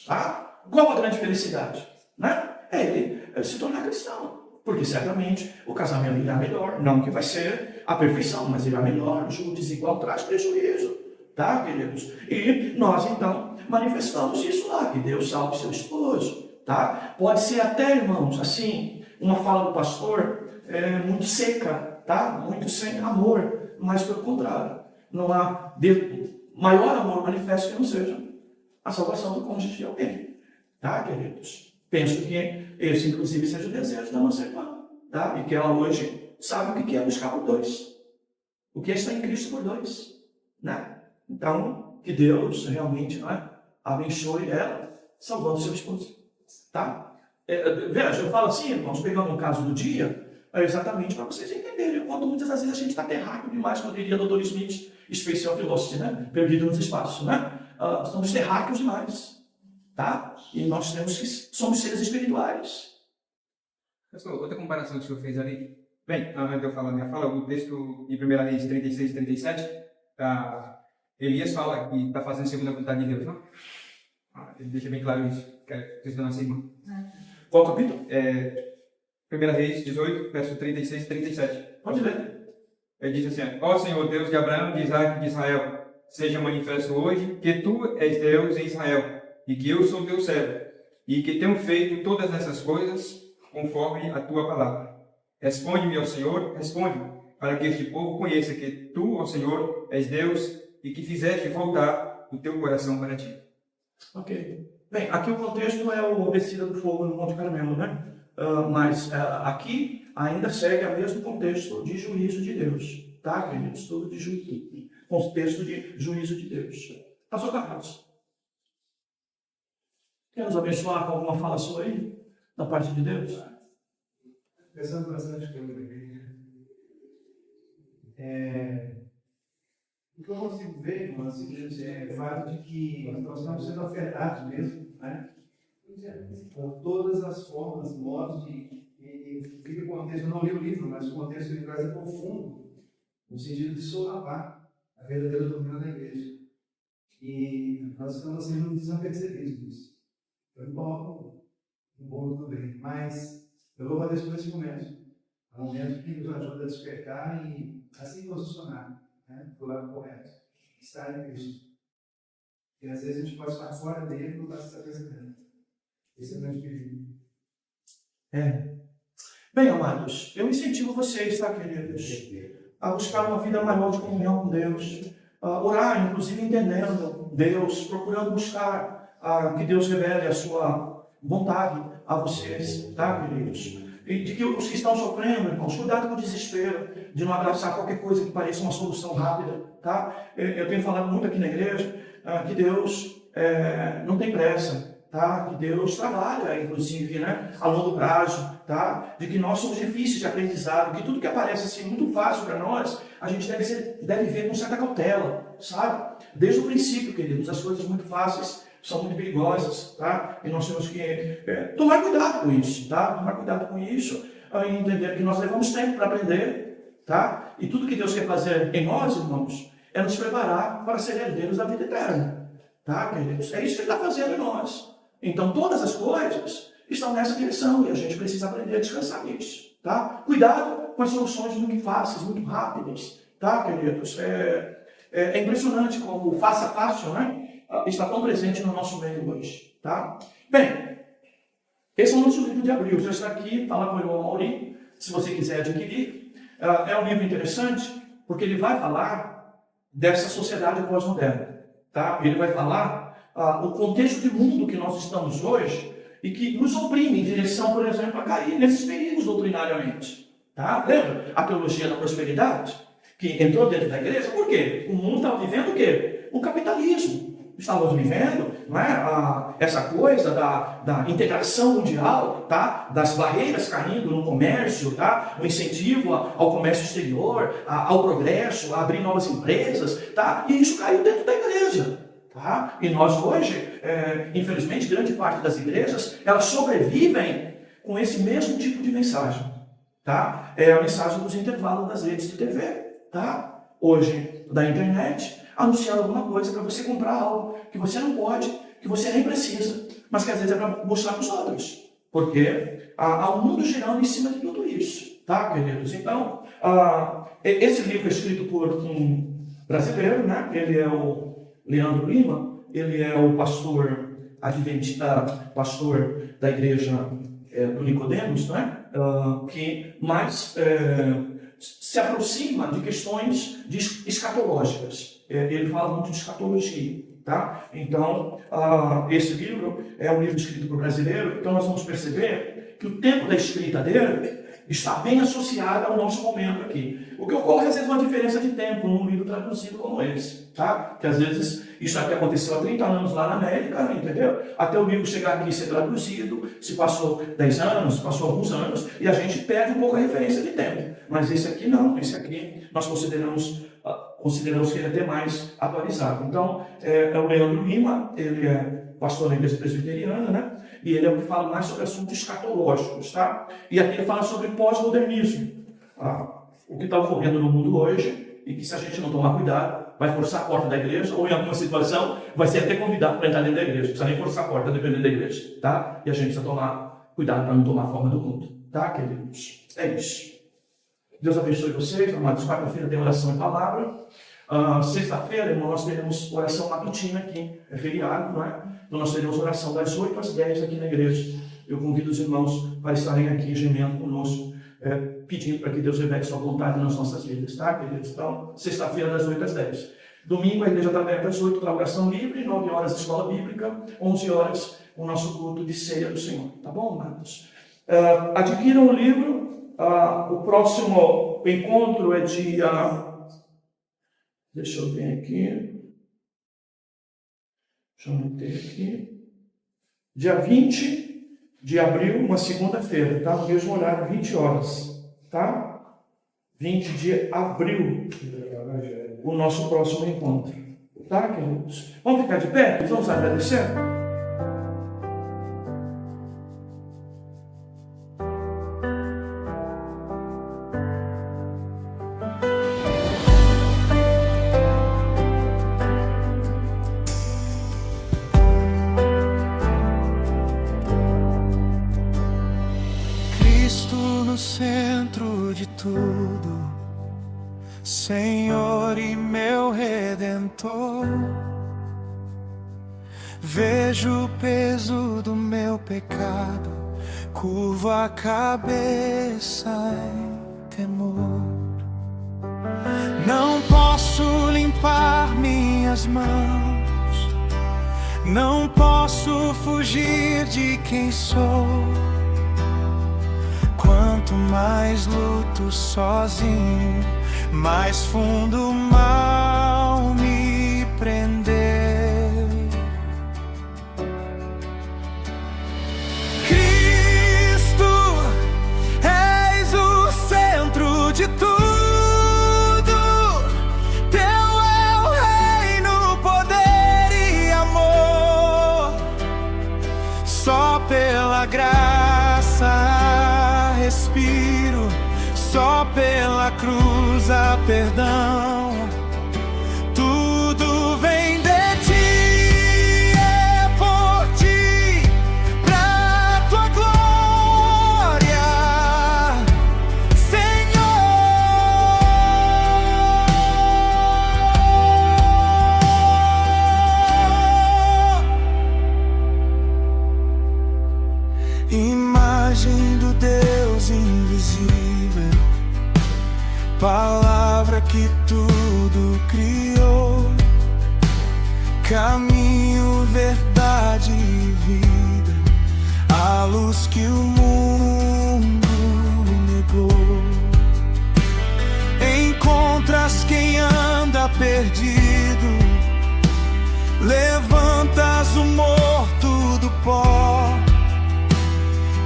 Tá? Qual a grande felicidade? Né? É ele se tornar cristão. Porque certamente o casamento irá melhor. Não que vai ser a perfeição, mas irá melhor. O jugo desigual traz prejuízo. Tá, queridos? E nós, então, manifestamos isso lá. Que Deus salve seu esposo. Tá? Pode ser até, irmãos, assim, uma fala do pastor muito seca, tá? Muito sem amor, mas pelo contrário, não há maior amor manifesto que não seja a salvação do cônjuge de alguém, tá, queridos? Penso que esse, inclusive, seja o desejo da nossa irmã, tá? E que ela hoje sabe o que é buscar por dois, o que é estar em Cristo por dois, né? Então, que Deus realmente, né, abençoe ela, salvando seu esposo. Tá? Veja, eu falo assim, irmãos, pegando um caso do dia, exatamente para vocês entenderem o quanto muitas vezes a gente está terráqueo demais, como diria o Dr. Smith, Special Philosophy, né? Perdido nos espaços, né? Estamos terráqueos demais, tá? E nós temos que somos seres espirituais. Pastor, outra comparação que o senhor fez ali, bem, antes de eu falar minha fala, o texto de 1 Reis 36 e 37, Elias fala que está fazendo segundo a vontade de Deus, não? Ele deixa bem claro isso. Texto da nossa irmã. Qual capítulo? 1 Reis 18, verso 36 e 37. Pode ler. Ele diz assim: ó Senhor, Deus de Abraão, de Isaac e de Israel, seja manifesto hoje que tu és Deus em Israel, e que eu sou teu servo, e que tenho feito todas essas coisas conforme a tua palavra. Responde-me, ó Senhor, responde-me, para que este povo conheça que tu, ó Senhor, és Deus, e que fizeste voltar o teu coração para ti. Ok. Bem, aqui o contexto é o descida do fogo no Monte Carmelo, né? Mas aqui ainda segue o mesmo contexto de juízo de Deus, tá, queridos? Tudo de juízo, contexto de juízo de Deus. Pastor Carlos, quer nos abençoar com alguma fala sua aí, da parte de Deus? Pensando bastante coisa aqui. O que eu consigo ver, irmão, é o seguinte, é o fato de que nós estamos sendo afetados mesmo, né? Por todas as formas, modos e o contexto, eu não li o livro, mas o contexto ele traz é profundo, no sentido de solapar a verdadeira doutrina da igreja. E nós estamos sendo desapercebidos disso. Eu coloco um bom tudo bem, mas eu louvo a Deus por esse momento. É um momento que nos ajuda a despertar e assim posicionar, né, do lado correto, estar em Cristo. E às vezes a gente pode estar fora dele e não está se apresentando. Esse é o grande perigo. Bem, amados, eu incentivo vocês, tá, queridos, a buscar uma vida maior de comunhão com Deus, orar, inclusive entendendo Deus, procurando buscar que Deus revele a sua vontade a vocês, tá, queridos? E de que os que estão sofrendo, irmãos, cuidado com o desespero, de não abraçar qualquer coisa que pareça uma solução rápida, tá? Eu tenho falado muito aqui na igreja que Deus não tem pressa, tá? Que Deus trabalha, inclusive, né, a longo prazo, tá? De que nós somos difíceis de aprendizado, que tudo que aparece assim muito fácil para nós, a gente deve ver com certa cautela, sabe? Desde o princípio, queridos, as coisas muito fáceis são muito perigosas, tá? E nós temos que tomar cuidado com isso, tá? Tomar cuidado com isso e entender que nós levamos tempo para aprender, tá? E tudo que Deus quer fazer em nós, irmãos, é nos preparar para ser herdeiros da vida eterna, tá, queridos? É isso que Ele está fazendo em nós. Então, todas as coisas estão nessa direção e a gente precisa aprender a descansar nisso, tá? Cuidado com as soluções muito fáceis, muito rápidas, tá, queridos? É impressionante como o faça fácil, né? Está tão presente no nosso meio hoje, tá? Bem, esse é o nosso livro de abril, já está aqui, fala com o irmão Mauri, se você quiser adquirir. É um livro interessante, porque ele vai falar dessa sociedade pós-moderna, tá? Ele vai falar o contexto de mundo que nós estamos hoje e que nos oprime em direção, por exemplo, a cair nesses perigos doutrinariamente, tá? Lembra a teologia da prosperidade? Que entrou dentro da igreja, por quê? O mundo estava vivendo o quê? O capitalismo. Estávamos vivendo, não é? Essa coisa da integração mundial, tá? Das barreiras caindo no comércio, tá? O incentivo ao comércio exterior, ao progresso, a abrir novas empresas, tá? E isso caiu dentro da igreja, tá? E nós hoje, infelizmente, grande parte das igrejas, elas sobrevivem com esse mesmo tipo de mensagem, tá? É a mensagem dos intervalos das redes de TV, tá? Hoje, da internet, anunciando alguma coisa para você comprar algo que você não pode, que você nem precisa, mas que às vezes é para mostrar para os outros. Porque há um mundo girando em cima de tudo isso, tá, queridos? Então, esse livro é escrito por um brasileiro, né? Ele é o Leandro Lima, ele é o pastor adventista, pastor da igreja do Nicodemos, né? Que mais se aproxima de questões escatológicas. Ele fala muito de escatologia, tá? Então, esse livro é um livro escrito por brasileiro, então nós vamos perceber que o tempo da escrita dele está bem associado ao nosso momento aqui. O que ocorre, às vezes, é uma diferença de tempo num livro traduzido como esse, tá? Que às vezes isso aqui aconteceu há 30 anos lá na América, entendeu? Até o livro chegar aqui e ser traduzido, se passou 10 anos, passou alguns anos, e a gente perde um pouco a referência de tempo. Mas esse aqui não, esse aqui nós consideramos que ele é até mais atualizado. Então, é o Leandro Lima, ele é pastor da igreja presbiteriana, né? E ele é o que fala mais sobre assuntos escatológicos, tá? E aqui ele fala sobre pós-modernismo, o que está ocorrendo no mundo hoje, e que se a gente não tomar cuidado, vai forçar a porta da igreja, ou em alguma situação, vai ser até convidado para entrar dentro da igreja. Não precisa nem forçar a porta, dependendo da igreja, tá? E a gente precisa tomar cuidado para não tomar a forma do mundo, tá, queridos? É isso. Deus abençoe vocês, amados. Quarta-feira tem oração e palavra. Sexta-feira, irmão, nós teremos oração matutina aqui, é feriado, não é? Então nós teremos oração das 8 às 10 aqui na igreja. Eu convido os irmãos para estarem aqui gemendo conosco, pedindo para que Deus revele sua vontade nas nossas vidas, tá, queridos? Então, sexta-feira das 8 às 10. Domingo a igreja está aberta às 8 para oração livre, 9 horas escola bíblica, 11 horas o nosso culto de ceia do Senhor, tá bom, amados? Adquiram o livro. O próximo encontro é dia... Deixa eu ver aqui. Deixa eu meter aqui. Dia 20 de abril, uma segunda-feira, tá? No mesmo horário, 20 horas, tá? 20 de abril, o nosso próximo encontro. Tá, queridos? Vamos ficar de pé? Vamos agradecer? Centro de tudo, Senhor e meu Redentor. Vejo o peso do meu pecado, curvo a cabeça em temor. Não posso limpar minhas mãos, não posso fugir de quem sou. Quanto mais luto sozinho, mais fundo o mal me prender. Cristo, és o centro de tudo. Teu é o reino, poder e amor. Só pela graça respiro, só pela cruz há perdão. Tudo vem de ti, é por ti, pra tua glória, Senhor. Imagem do Deus invisível, palavra que tudo criou, caminho, verdade e vida, a luz que o mundo negou. Encontras quem anda perdido, levantas o morto do pó.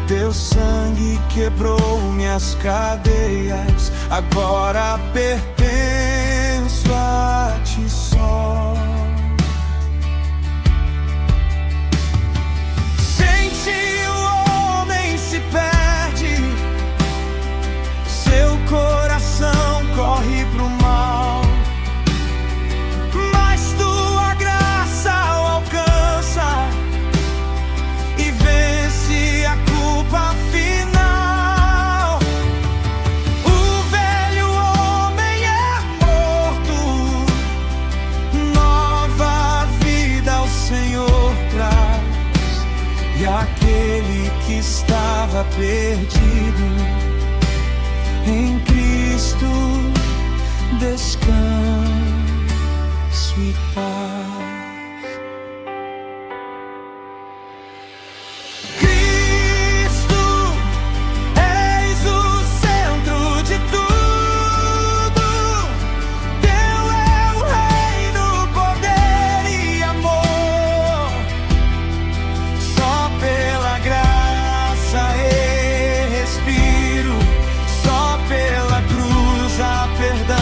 Teu sangue quebrou minhas cadeias, agora pertenço a ti só. Sem ti o homem se perde. perdido. Em Cristo descanso e paz. Cristo, és o centro de tudo. Teu é o reino, poder e amor. Só pela graça respiro, só pela cruz há perdão.